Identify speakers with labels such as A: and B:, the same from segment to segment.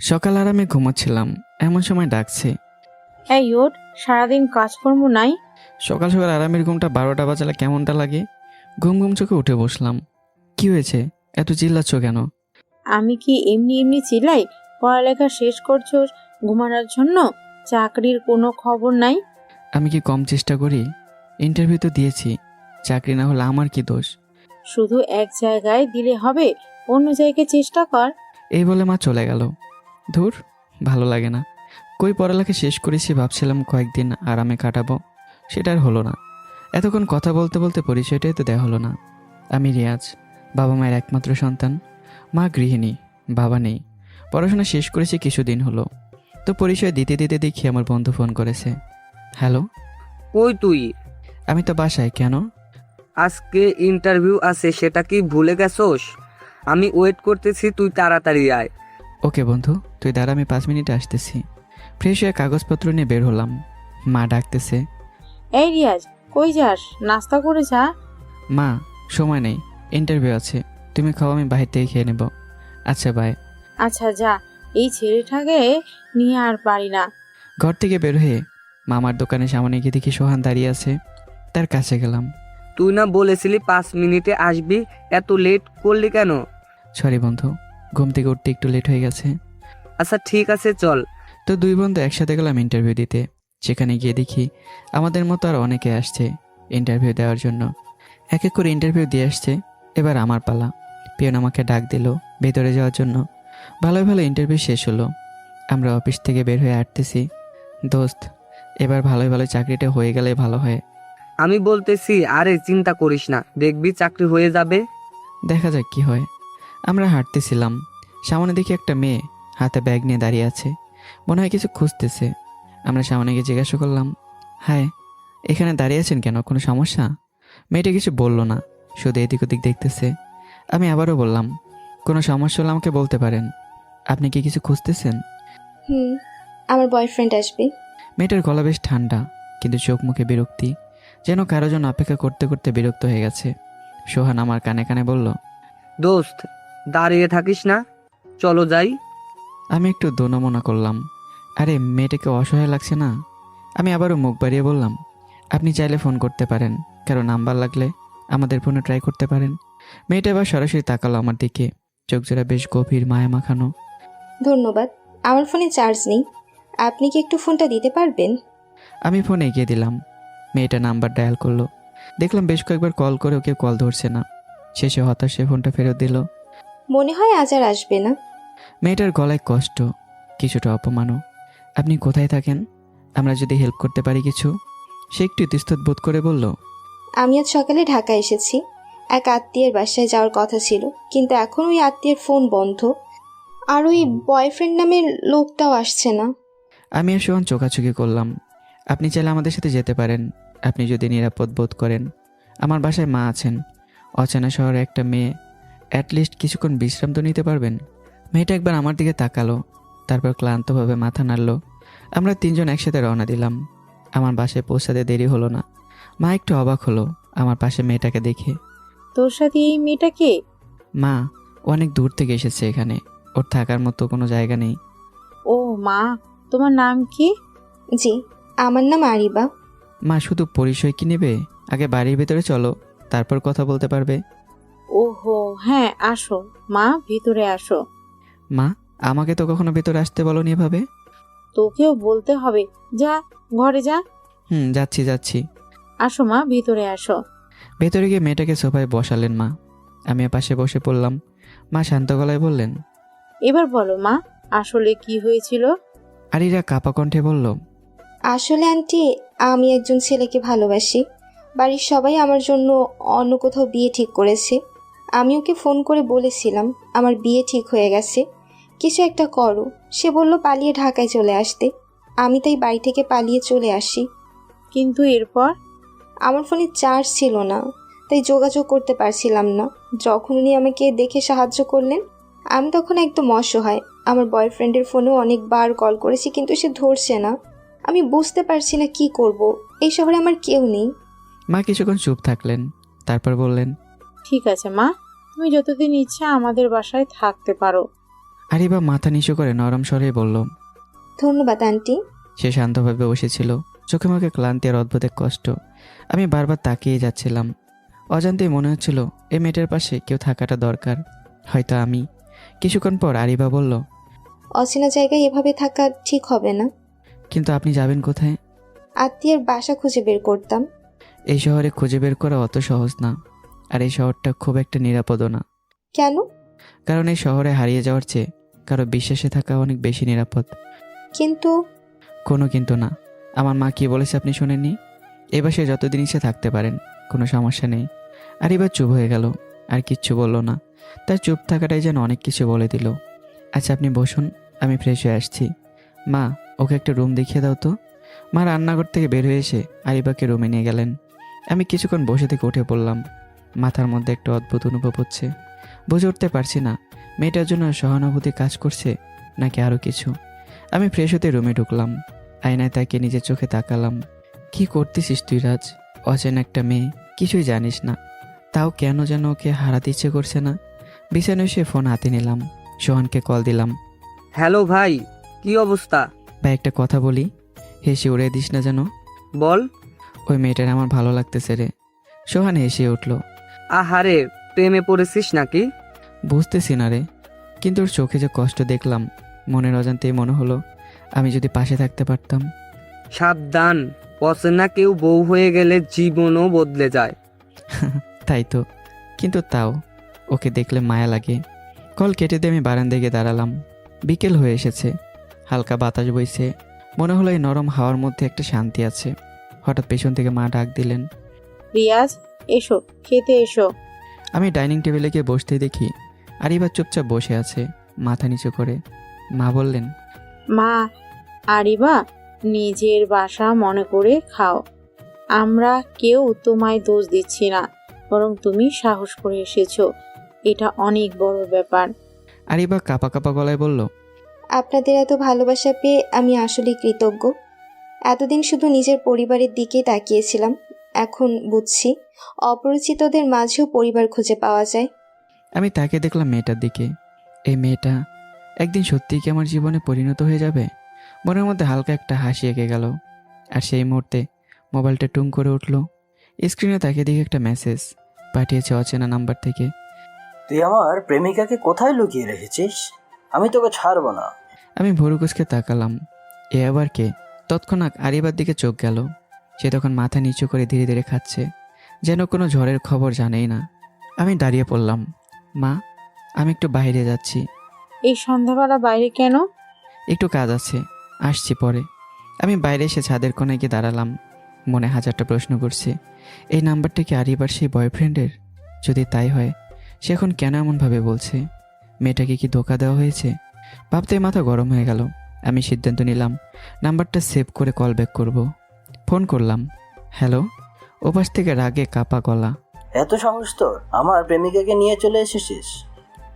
A: সকাল আরামে ঘুমাচ্ছিলাম, এমন সময় ডাকছে।
B: এই ওঠ, সারাদিন কাজকর্ম নাই?
A: সকাল সকাল আরামের ঘুমটা 12টা বাজালে কেমনটা লাগে। ঘুম ঘুম চোখে উঠে বসলাম। কি হয়েছে, এত চিল্লাচ্ছ কেন?
B: আমি কি এমনি এমনি চিল্লাই? পড়ালেখা শেষ করছো ঘুমানোর জন্য? চাকরির কোনো খবর নাই?
A: আমি কি কম চেষ্টা করি? ইন্টারভিউ তো দিয়েছি, চাকরি না হলে আমার কি দোষ?
B: শুধু এক জায়গায় দিলে হবে? অন্য জায়গায় চেষ্টা কর।
A: এই বলে মা চলে গেল। ধুর, ভালো লাগে না। কই পড়ালেখা শেষ করেছি, ভাবছিলাম কয়েকদিন আরামে কাটাবো, সেটা আর হলো না। এতক্ষণ কথা বলতে বলতে পরিচয়টাই তো দেওয়া হলো না। আমি রিয়াজ, বাবা মায়ের একমাত্র সন্তান। মা গৃহিণী, বাবা নেই। পড়াশোনা শেষ করেছি কিছুদিন হলো, তো পরিচয় দিতে দিতে দেখি আমার বন্ধু ফোন করেছে। হ্যালো।
C: কই তুই?
A: আমি তো বাসায়। কেন?
C: আজকে ইন্টারভিউ আছে, সেটা কি ভুলে গেছোস? আমি ওয়েট করতেছি, তুই তাড়াতাড়ি আয়।
A: ওকে বন্ধু, তুই দাঁড়া, আমি 5 মিনিটে আসতেছি। ফ্রেশ হয়ে কাগজপত্র নিয়ে বের হলাম। মা ডাকতেছে।
B: এই রিয়াজ, কই যাস? নাস্তা করে যা।
A: মা, সময় নেই, ইন্টারভিউ আছে। তুমি খাও, আমি বাহির থেকে খেয়ে নেব। আচ্ছা, বাই।
B: আচ্ছা যা, এই ছেলেটাকে নিয়ে আর পারি না।
A: ঘর থেকে বের হয়ে মামার দোকানের সামনে গিয়ে দেখি সোহান দাঁড়িয়ে আছে। তার কাছে গেলাম।
C: তুই না বলেছিলি 5 মিনিটে আসবি, এত লেট করলি কেন?
A: সরি বন্ধু, ঘুম থেকে উঠতে একটু লেট হয়ে গেছে।
C: আচ্ছা ঠিক আছে, চল।
A: তো দুই বন্ধু একসাথে গেলাম ইন্টারভিউ দিতে। সেখানে গিয়ে দেখি আমাদের মতো আর অনেকে আসছে ইন্টারভিউ দেওয়ার জন্য। এক এক করে ইন্টারভিউ দিয়ে আসছে। এবার আমার পালা। পিয়ন আমাকে ডাক দিল ভেতরে যাওয়ার জন্য। ভালোই ভালো ইন্টারভিউ শেষ হলো। আমরা অফিস থেকে বের হয়ে আসতেছি। দোস্ত, এবার ভালোই ভালো চাকরিটা হয়ে গেলে ভালো হয়।
C: আমি বলতেছি, আরে চিন্তা করিস না, দেখবি চাকরি হয়ে যাবে।
A: দেখা যাক কি হয়। আমরা হাঁটতেছিলাম, সামনে দেখি একটা মেয়ে হাতে ব্যাগ নিয়ে দাঁড়িয়ে আছে। মনে হয় কিছু খুঁজতেছে। আমরা সামনে গিয়ে জিজ্ঞাসা করলাম, হাই, এখানে দাঁড়িয়ে আছেন কেন, কোনো সমস্যা? মেয়েটা কিছু বলল না, শুধু এদিক ওদিক দেখতেছে। আমি আবারও বললাম, কোনো সমস্যা হলে আমাকে বলতে পারেন। আপনি কি কিছু খুঁজতেছেন?
D: আমার বয়ফ্রেন্ড আসবে।
A: মেয়েটার গলা বেশ ঠান্ডা, কিন্তু চোখ মুখে বিরক্তি, যেন কারো জন্য অপেক্ষা করতে করতে বিরক্ত হয়ে গেছে। সোহান আমার কানে কানে বলল,
C: দোস্ত, দাঁড়িয়ে থাকিস না, চলো যাই।
A: আমি একটু দোনমনা করলাম। আরে মেয়েটাকে অসহায় লাগছে না? আমি আবারও মুখ বাড়িয়ে বললাম, আপনি চাইলে ফোন করতে পারেন, কারো নাম্বার লাগলে আমাদের ফোনে ট্রাই করতে পারেন। মেয়েটা এবার সরাসরি তাকালো আমার দিকে, চোখ জোড়া বেশ গভীর মায়া মাখানো।
D: ধন্যবাদ, আমার ফোনে চার্জ নেই। আপনি কি একটু ফোনটা দিতে পারবেন?
A: আমি ফোন এগিয়ে দিলাম। মেয়েটা নাম্বার ডায়াল করলো। দেখলাম বেশ কয়েকবার কল করে ওকে কল ধরছে না। শেষে হতাশে ফোনটা ফেরত দিল।
D: মনে হয় আজ আর আসবে না।
A: মেয়েটার গলায় কষ্ট, কিছুটা অপমানও। আপনি কোথায় থাকেন? আমরা যদি হেল্প করতে পারি কিছু। সে একটু ইতস্তত বোধ করে বলল,
D: আমি আজ সকালে ঢাকা এসেছি। এক আত্মীয়ের বাসায় যাওয়ার কথা ছিল, কিন্তু এখন ওই আত্মীয়ের ফোন বন্ধ। আর ওই বয়ফ্রেন্ড নামের লোকটাও আসছে না।
A: আমি আর সোহান চোখাচোখি করলাম। আপনি চাইলে আমাদের সাথে যেতে পারেন, আপনি যদি নিরাপদ বোধ করেন। আমার বাসায় মা আছেন। অচেনা শহরে একটা মেয়ে, অ্যাটলিস্ট কিছুক্ষণ বিশ্রাম তো নিতে পারবেন। মেয়েটা একবার আমার দিকে তাকালো, তারপর ক্লান্তভাবে মাথা নাড়ল। আমরা তিনজন একসাথে রওনা দিলাম। আমার বাসায় পৌঁছাতে দেরি হলো না। মা একটু অবাক হলো আমার পাশে মেয়েটাকে দেখে।
B: তোর সাথে এই মেয়েটা কে?
A: মা, ও অনেক দূর থেকে এসেছে এখানে, ওর থাকার মতো কোনো জায়গা নেই।
B: ও মা, তোমার নাম কি?
D: জি, আমার নাম আরিবা।
A: মা, শুধু পরিচয় কি নেবে? আগে বাড়ির ভেতরে চলো, তারপর কথা বলতে পারবে।
B: ওহো হ্যাঁ, আসো মা, ভিতরে আসো।
A: মা, আমাকে তো কখনো ভেতরে আসতে বলোনি এভাবে।
B: তোকেও বলতে হবে, যা ঘরে যা।
A: যাচ্ছি যাচ্ছি।
B: আসো মা, ভিতরে আসো।
A: ভেতরে গিয়ে মেয়েটাকে সোফায় বসালেন মা। আমি পাশে বসে পড়লাম। মা শান্ত গলায় বললেন,
B: এবার বলো মা, আসলে কি হয়েছিল?
A: আরিরা কাপা কণ্ঠে বলল,
D: আসলে আন্টি, আমি একজন ছেলেকে ভালোবাসি। বাড়ির সবাই আমার জন্য অন্য কোথাও বিয়ে ঠিক করেছে। আমি ওকে ফোন করে বলেছিলাম আমার বিয়ে ঠিক হয়ে গেছে, কিছু একটা করো। সে বলল পালিয়ে ঢাকায় চলে আসতে। আমি তাই বাড়ি থেকে পালিয়ে চলে আসি।
B: কিন্তু এরপর?
D: আমার ফোনে চার্জ ছিল না, তাই যোগাযোগ করতে পারছিলাম না। যখন উনি আমাকে দেখে সাহায্য করলেন, আমি তখন একদম অসহায়। আমার বয়ফ্রেন্ডের ফোনেও অনেকবার কল করেছি, কিন্তু সে ধরছে না। আমি বুঝতে পারছি না কি করব। এই শহরে আমার কেউ নেই।
A: মা কিছুক্ষণ চুপ থাকলেন, তারপর বললেন,
B: ঠিক আছে মা, তুমি যতদিন ইচ্ছা আমাদের বাসায় থাকতে পারো।
A: আরিবা মাথা নিচু করে নরম স্বরে বলল।
D: ধন্যবাদ আন্টি।
A: সে শান্তভাবে বসেছিল, চোখে মুখে ক্লান্তি আর অদ্ভুত এক কষ্ট। আমি বারবার তাকিয়ে যাচ্ছিলাম। অজান্তেই মনে হচ্ছিল এই মেয়েটার পাশে কেউ থাকাটা দরকার, হয়তো আমি। কিছুক্ষণ পর আরিবা বলল,
D: অচেনা জায়গায় এভাবে থাকা ঠিক হবে না।
A: কিন্তু আপনি যাবেন কোথায়?
D: আত্মীয়ের বাসা খুঁজে বের করতাম।
A: এই শহরে খুঁজে বের করা অত সহজ না, আর এই শহরটা খুব একটা নিরাপদও না।
D: কেন?
A: কারণ এই শহরে হারিয়ে যাওয়ার চেয়ে কারো বিশ্বাসে থাকা অনেক বেশি নিরাপদ।
D: কিন্তু
A: কোনো কিন্তু না। আমার মা কি বলেছে আপনি শোনেননি? এ বাসায় যতদিন ইচ্ছে থাকতে পারেন, কোনো সমস্যা নেই। আর এবার চুপ হয়ে গেল, আর কিচ্ছু বলল না। তার চুপ থাকাটাই যেন অনেক কিছু বলে দিল। আচ্ছা আপনি বসুন, আমি ফ্রেশ হয়ে আসছি। মা, ওকে একটা রুম দেখিয়ে দাও তো। মা রান্নাঘর থেকে বের হয়ে এসে আরিবাকে রুমে নিয়ে গেলেন। আমি কিছুক্ষণ বসে থেকে উঠে পড়লাম। মাথার মধ্যে একটা অদ্ভুত অনুভব হচ্ছে। বুঝে উঠতে পারছি না মেয়েটার জন্য সহানুভূতি কাজ করছে নাকি আরও কিছু। আমি ফ্রেশ হতে রুমে ঢুকলাম। আয়নায় তাকে নিজের চোখে তাকালাম। কি করতেছিস তুই রাজ? অচেনা একটা মেয়ে, কিছুই জানিস না, তাও কেন যেন ওকে হারাতে ইচ্ছে করছে না। বিছানায় শুয়ে ফোন হাতে নিলাম, সোহানকে কল দিলাম।
C: হ্যালো ভাই, কি অবস্থা?
A: ভাই একটা কথা বলি, হেসে উড়ে দিস না যেন।
C: বল।
A: ওই মেয়েটার আমার ভালো লাগতেছে রে। সোহান হেসে উঠল।
C: আহারে, প্রেমে পড়েছিস নাকি?
A: বুঝতেছি না রে, কিন্তু ওর চোখে যে কষ্ট দেখলাম, মনের অজান্তেই মনে হলো আমি যদি পাশে থাকতে পারতাম।
C: সাবধান, অচেনা কেউ বউ হয়ে গেলে জীবনও বদলে যায়।
A: তাই তো, কিন্তু তাও ওকে দেখলে মায়া লাগে। কল কেটে দিয়ে আমি বারান্দায় গিয়ে দাঁড়ালাম। বিকেল হয়ে এসেছে, হালকা বাতাস বইছে। মনে হলো এই নরম হাওয়ার মধ্যে একটা শান্তি আছে। হঠাৎ পেছন থেকে মা ডাক দিলেন,
B: রিয়াজ, এসো, খেতে এসো।
A: আমি ডাইনিং টেবিলে গিয়ে বসতেই দেখি আরিবা চুপচাপ বসে আছে, মাথা নিচু করে। মা বললেন,
B: মা, আরিবা, নিজের বাসা মনে করে খাও। আমরা কেউ তোমায় দোষ দিচ্ছি না, বরং তুমি সাহস করে এসেছো, এটা অনেক বড় ব্যাপার।
A: আরিবা কাঁপা কাঁপা গলায় বলল,
D: আপনাদের এত ভালোবাসা পেয়ে আমি আসলে কৃতজ্ঞ। এতদিন শুধু নিজের পরিবারের দিকেই তাকিয়েছিলাম, এখন বুঝছি অপরিচিতদের মাঝেও পরিবার খুঁজে পাওয়া যায়।
A: আমি তাকে দেখলাম মেয়েটার দিকে। এই মেয়েটা একদিন সত্যিই কি আমার জীবনে পরিণত হয়ে যাবে? মনের মধ্যে হালকা একটা হাসি এঁকে গেল। আর সেই মুহূর্তে মোবাইলটা টুং করে উঠল। স্ক্রিনে তাকিয়ে দেখি একটা মেসেজ পাঠিয়েছে অচেনা নাম্বার থেকে।
E: তুই আমার প্রেমিকাকে কোথায় লুকিয়ে রেখেছিস? আমি তোকে ছাড়বো না।
A: আমি ভুরু কুঁচকে তাকালাম, এ আবার কে? তৎক্ষণাৎ আরিবার দিকে চোখ গেল। সে তখন মাথা নিচু করে ধীরে ধীরে খাচ্ছে, যেন কোনো ঝড়ের খবর জানেই না। আমি দাঁড়িয়ে পড়লাম। মা, আমি একটু বাইরে যাচ্ছি।
B: এই সন্ধ্যাবেলা বাইরে কেন?
A: একটু কাজ আছে, আসছি পরে। আমি বাইরে এসে ছাদের কোণে গিয়ে দাঁড়ালাম। মনে হাজারটা প্রশ্ন করছে। এই নাম্বারটা কি আরিবার সেই বয়ফ্রেন্ডের? যদি তাই হয়, সে এখন কেন এমনভাবে বলছে? মেয়েটাকে কি ধোকা দেওয়া হয়েছে? ভাবতে মাথা গরম হয়ে গেল। আমি সিদ্ধান্ত নিলাম নাম্বারটা সেভ করে কল ব্যাক করব। ফোন করলাম। হ্যালো। ওপাশ থেকে রাগে কাপা গলা।
E: এত সাহস তোর আমার প্রেমিকাকে নিয়ে চলে এসেছিস?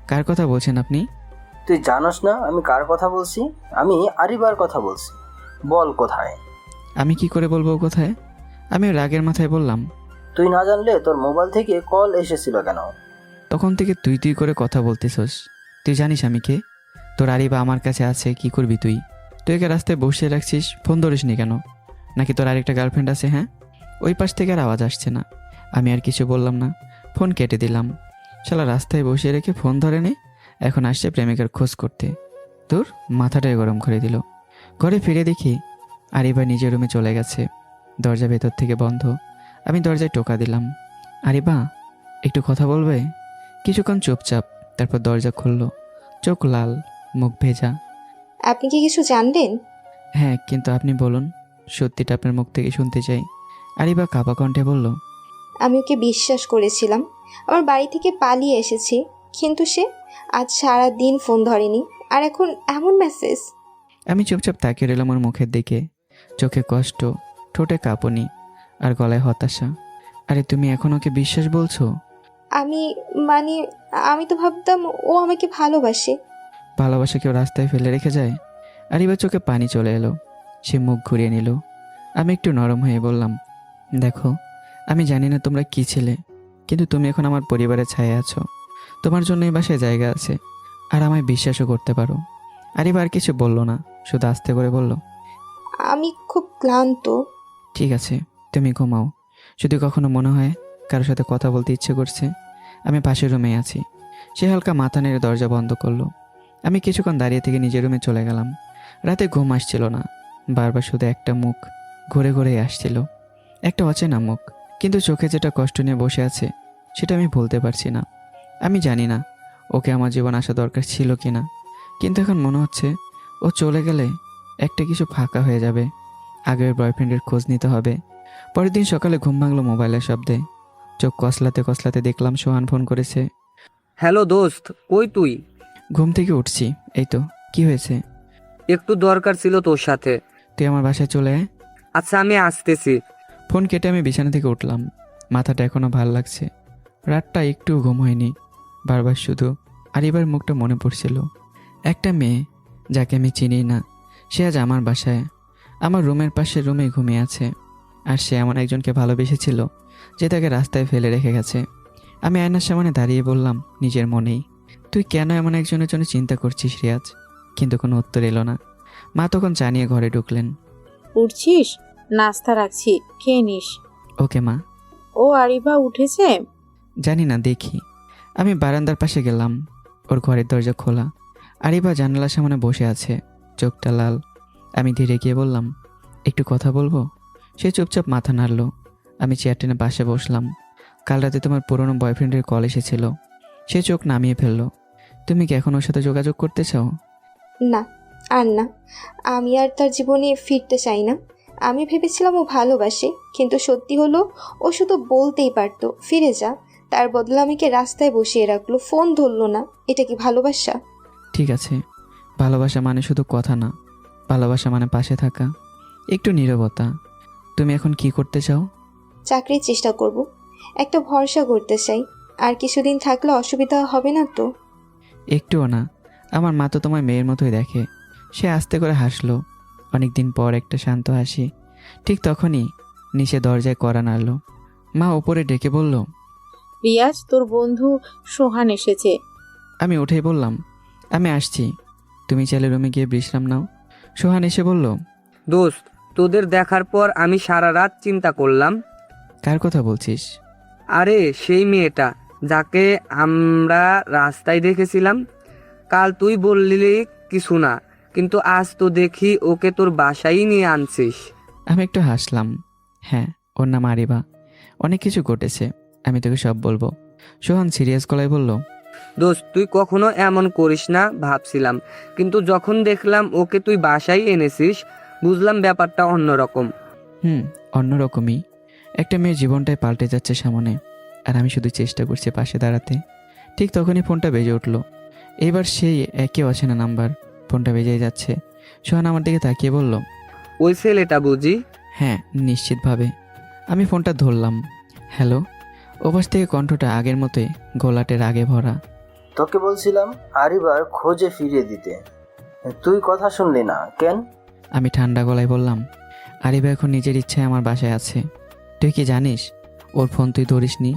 A: কার কথা বলছেন আপনি?
E: তুই জানোস না আমি কার কথা বলছি? আমি আরিবার কথা বলছি। বল কোথায়?
A: আমি কি করে বলবো কোথায়? আমি রাগের মাথায় বললাম,
E: তুই না জানলে তোর মোবাইল থেকে কল এসেছিল কেন?
A: তখন থেকে তুই তুই করে কথা বলতেছস। তুই জানিস আমি কে? তোর আরিবা আমার কাছে আছে, কি করবি তুই? তুই একে রাস্তায় বসিয়ে রাখছিস, ফোন ধরিসনি কেন? নাকি তোর আরেকটা গার্লফ্রেন্ড আছে? হ্যাঁ। ওই পাশ থেকে আর আওয়াজ আসছে না। আমি আর কিছু বললাম না, ফোন কেটে দিলাম। শালা রাস্তায় বসিয়ে রেখে ফোন ধরে নে, এখন আসছে প্রেমিকার খোঁজ করতে। তোর মাথাটাই গরম করে দিল। ঘরে ফিরে দেখি আরিবা নিজের রুমে চলে গেছে। দরজা ভেতর থেকে বন্ধ। আমি দরজায় টোকা দিলাম। আরিবা, একটু কথা বলবে? কিছুক্ষণ চুপচাপ, তারপর দরজা খুলল। চোখ লাল, মুখ ভেজা।
D: আপনি কি কিছু জানলেন?
A: হ্যাঁ, কিন্তু আপনি বলুন, সত্যিটা আপনার মুখ থেকে শুনতে চাই। আরিবা কাঁপা কণ্ঠে বলল,
D: আমি ওকে বিশ্বাস করেছিলাম, আমার বাড়ি থেকে পালিয়ে এসেছি, কিন্তু সে আজ সারা দিন ফোন ধরেনি, আর এখন এমন মেসেজ।
A: আমি চুপচাপ তাকিয়ে রইলাম ওর মুখের দিকে। চোখে কষ্ট, ঠোঁটে কাঁপুনি, আর গলায় হতাশা। আরে তুমি এখন ওকে বিশ্বাস বলছো?
D: আমি মানে আমি তো ভাবতাম ও আমাকে ভালোবাসে।
A: ভালোবাসা কেউ রাস্তায় ফেলে রেখে যায়? আরিবার চোখে পানি চলে এলো। সে মুখ ঘুরিয়ে নিল। আমি একটু নরম হয়ে বললাম, দেখো, আমি জানি না তোমরা কি ছিলে, কিন্তু তুমি এখন আমার পরিবারের ছায়া আছো। তোমার জন্য এই বাসায় জায়গা আছে। আর আমায় বিশ্বাসও করতে পারো। আরিবা আর কিছু বলল না, শুধু আস্তে করে বলল,
D: আমি খুব ক্লান্ত।
A: ঠিক আছে, তুমি ঘুমাও। যদি কখনো মনে হয় কারোর সাথে কথা বলতে ইচ্ছে করছে, আমি পাশের রুমে আছি। সে হালকা মাথা নেড়ে দরজা বন্ধ করলো। আমি কিছুক্ষণ দাঁড়িয়ে থেকে নিজের রুমে চলে গেলাম। রাতে ঘুম আসছিল না, বারবার শুধু একটা মুখ ঘুরে ঘুরে আসছিল, একটা অচেনা মুখ। কিন্তু চোখে যেটা কষ্ট নিয়ে বসে আছে সেটা আমি ভুলতে পারছি না। আমি জানি না ওকে আমার জীবন আসা দরকার ছিল কি না, কিন্তু এখন মনে হচ্ছে ও চলে গেলে একটা কিছু ফাঁকা হয়ে যাবে। আগের বয়ফ্রেন্ডের খোঁজ নিতে হবে। পরের দিন সকালে ঘুম ভাঙলো মোবাইলের শব্দে। চোখ কসলাতে কসলাতে দেখলাম সোহান ফোন করেছে।
C: হ্যালো দোস্ত, কই তুই?
A: ঘুম থেকে উঠছি। এই তো, কি হয়েছে?
C: একটু দরকার ছিল তোর সাথে।
A: তুই আমার বাসায় চলে আয়।
C: আচ্ছা, আমি আসতেছি।
A: ফোন কেটে আমি বিছানা থেকে উঠলাম। মাথাটা এখনও ভাল লাগছে। রাতটা একটু ঘুম হয়নি। বারবার শুধু আরিবার মুখটা মনে পড়ছিল। একটা মেয়ে যাকে আমি চিনি না, সে আজ আমার বাসায়, আমার রুমের পাশে রুমে ঘুমিয়ে আছে। আর সে এমন একজনকে ভালোবেসেছিল যে তাকে রাস্তায় ফেলে রেখে গেছে। আমি আয়নার সামনে দাঁড়িয়ে বললাম নিজের মনেই, তুই কেন এমন একজনের জন্য চিন্তা করছিস রিয়াজ? কিন্তু কোনো উত্তর এলো না। মা তখন চা নিয়ে ঘরে ঢুকলেন।
B: উঠছিস? নাস্তা রাখছি, খেয়ে নিস।
A: ওকে মা।
B: ও আরিবা উঠেছে?
A: জানি না, দেখি। আমি বারান্দার পাশে গেলাম। ওর ঘরের দরজা খোলা। আরিবা জানালার সামনে বসে আছে, চোখটা লাল। আমি ধীরে গিয়ে বললাম, একটু কথা বলবো? সে চুপচাপ মাথা নাড়ল। আমি চেয়ার টেনে পাশে বসলাম। কাল রাতে তোমার পুরনো বয়ফ্রেন্ডের কল এসেছিল। সে চোখ নামিয়ে ফেললো। তুমি কি এখন ওর সাথে যোগাযোগ করতে চাও?
D: না, আর না। আমি আর তার জীবনে ফিরতে চাই না। আমি ভেবেছিলাম ও ভালোবাসে, কিন্তু সত্যি হলো ও শুধু বলতেই পারতো ফিরে যা। তার বদলে আমাকে রাস্তায় বসিয়ে রাখলো, ফোন ধরলো না। এটা কি ভালোবাসা?
A: ঠিক আছে, ভালোবাসা মানে শুধু কথা না, ভালোবাসা মানে পাশে থাকা, একটু নীরবতা। তুমি এখন কি করতে চাও?
D: চাকরির চেষ্টা করব, একটা ভরসা করতে চাই। আর কিছুদিন থাকলে অসুবিধা হবে না তো?
A: একটুও না। আমার মা তো তোমার মেয়ের মতোই দেখে। সে আস্তে করে হাসলো, অনেকদিন পর একটা শান্ত হাসি। ঠিক তখনই নিচে দরজায় কড়া নাড়ল। মা ওপরে ডেকে বলল,
B: রিয়াজ, তোর বন্ধু সোহান এসেছে।
A: আমি উঠেই বললাম, আমি আসছি, তুমি চাইলে রুমে গিয়ে বিশ্রাম নাও। সোহান এসে বলল,
C: দোস্ত, তোদের দেখার পর আমি সারা রাত চিন্তা করলাম।
A: কার কথা বলছিস?
C: আরে সেই মেয়েটা যাকে আমরা রাস্তায় দেখেছিলাম। কাল তুই বললি কিছু না, কিন্তু আজ তো দেখি ওকে তোর বাসায় নিয়ে আনছিস।
A: আমি একটু হাসলাম। হ্যাঁ, ওর নাম আরিবা। অনেক কিছু ঘটেছে, আমি তোকে সব বলবো। সোহান সিরিয়াস গলায় বলল,
C: দোস্ত, তুই কখনো এমন করিস না ভাবছিলাম, কিন্তু যখন দেখলাম ওকে তুই বাসায় এনেছিস, বুঝলাম ব্যাপারটা অন্যরকম।
A: অন্যরকমই। একটা মেয়ের জীবনটাই পাল্টে যাচ্ছে সামনে, আর আমি শুধু চেষ্টা করছি পাশে দাঁড়াতে। ঠিক তখনই ফোনটা বেজে উঠলো। এবার সেই একই অচেনা নাম্বার। ফোনটা বেজেই যাচ্ছে। সোহান আমার দিকে তাকিয়ে বলল,
C: ওই ছেলেটা বুঝি?
A: হ্যাঁ, নিশ্চিতভাবে। আমি ফোনটা ধরলাম। হ্যালো। ওপাশ থেকে কণ্ঠটা আগের মতোই, গোলাটের আগে ভরা।
E: তোকে বলছিলাম আরিবার খোঁজে ফিরিয়ে দিতে, তুই কথা শুনলি না কেন?
A: আমি ঠান্ডা গলায় বললাম, আরিবা এখন নিজের ইচ্ছায় আমার বাসায় আছে। তুই কি জানিস ওর ফোন তুই ধরিসনি?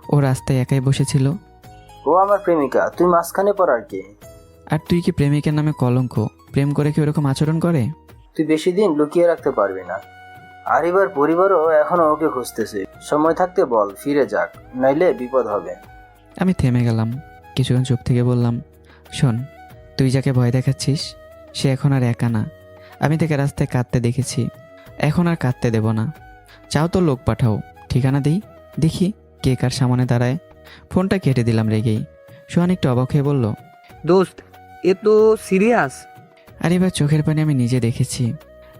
A: ও রাস্তায় একাই বসেছিল।
E: ও আমার প্রেমিকা, তুই মাঝখানে পড়ার কে?
A: আর তুই কি প্রেমিকের নামে কলঙ্ক? প্রেম করে কি ওরকম আচরণ করে?
E: তুই বেশি দিন লুকিয়ে রাখতে পারবি না। আরিবার পরিবারও এখনো ওকে খুঁজতেছে। সময় থাকতে বল ফিরে যাক, নাইলে বিপদ হবে।
A: আমি থেমে গেলাম। কিছুক্ষণ চুপ থেকে বললাম, শোন, তুই যাকে ভয় দেখাচ্ছিস সে এখন আর একা না। আমি তাকে রাস্তায় কাঁদতে দেখেছি। এখন আর কাঁদতে দেব না। চাও তো লোক পাঠাও, ঠিকানা দিই, দেখি কে কার সামনে দাঁড়ায়। ফোনটা কেটে দিলাম রেগেই। সোহান একটু অবাক হয়ে বলল,
C: দোস্ত, এ তো সিরিয়াস।
A: আর এবার চোখের পানি আমি নিজে দেখেছি।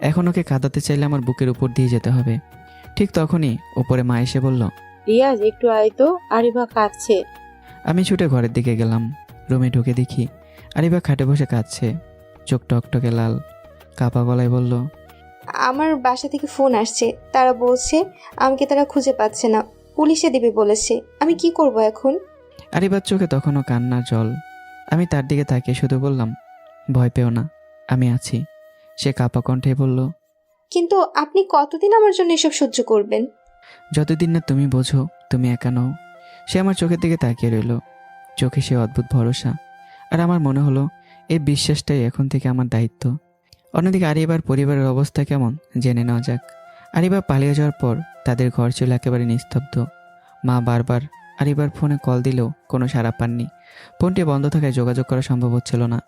A: এখন ওকে কাঁদাতে চাইলে আমার বুকের উপর দিয়ে যেতে হবে। ঠিক তখনই উপরে মা এসে বলল,
B: রিয়াজ, একটু আয় তো, আরিবা কাঁদছে।
A: আমি ছুটে ঘরের দিকে গেলাম। রুমে ঢুকে দেখি আরিবা খাটে বসে কাঁদছে, চোখ টকটকে লাল। কাপা গলায় বলল,
D: আমার বাসা থেকে ফোন আসছে, তারা বলছে আমাকে তারা খুঁজে পাচ্ছে না, পুলিশে দিবে বলেছে। আমি কি করব এখন?
A: আরিবার চোখে তখনও কান্নার জল। আমি তার দিকে তাকিয়ে শুধু বললাম, ভয় পেও না, আমি আছি। সে কাপা কণ্ঠে বলল,
D: কিন্তু আপনি কতদিন আমার জন্য এসব সহ্য করবেন?
A: যতদিন না তুমি বোঝো তুমি একা নও। সে আমার চোখের দিকে তাকিয়ে রইল। চোখে সে অদ্ভুত ভরসা। আর আমার মনে হলো এই বিশ্বাসটাই এখন থেকে আমার দায়িত্ব। অন্যদিকে আরিবার পরিবারের অবস্থা কেমন জেনে নেওয়া যাক। আরিবা পালিয়ে যাওয়ার পর তাদের ঘর ছিল একেবারে নিস্তব্ধ। মা বারবার আরিবার ফোনে কল দিলেও কোনো সাড়া পাননি। ফোনটি বন্ধ থাকায় যোগাযোগ করা সম্ভব হচ্ছিল না।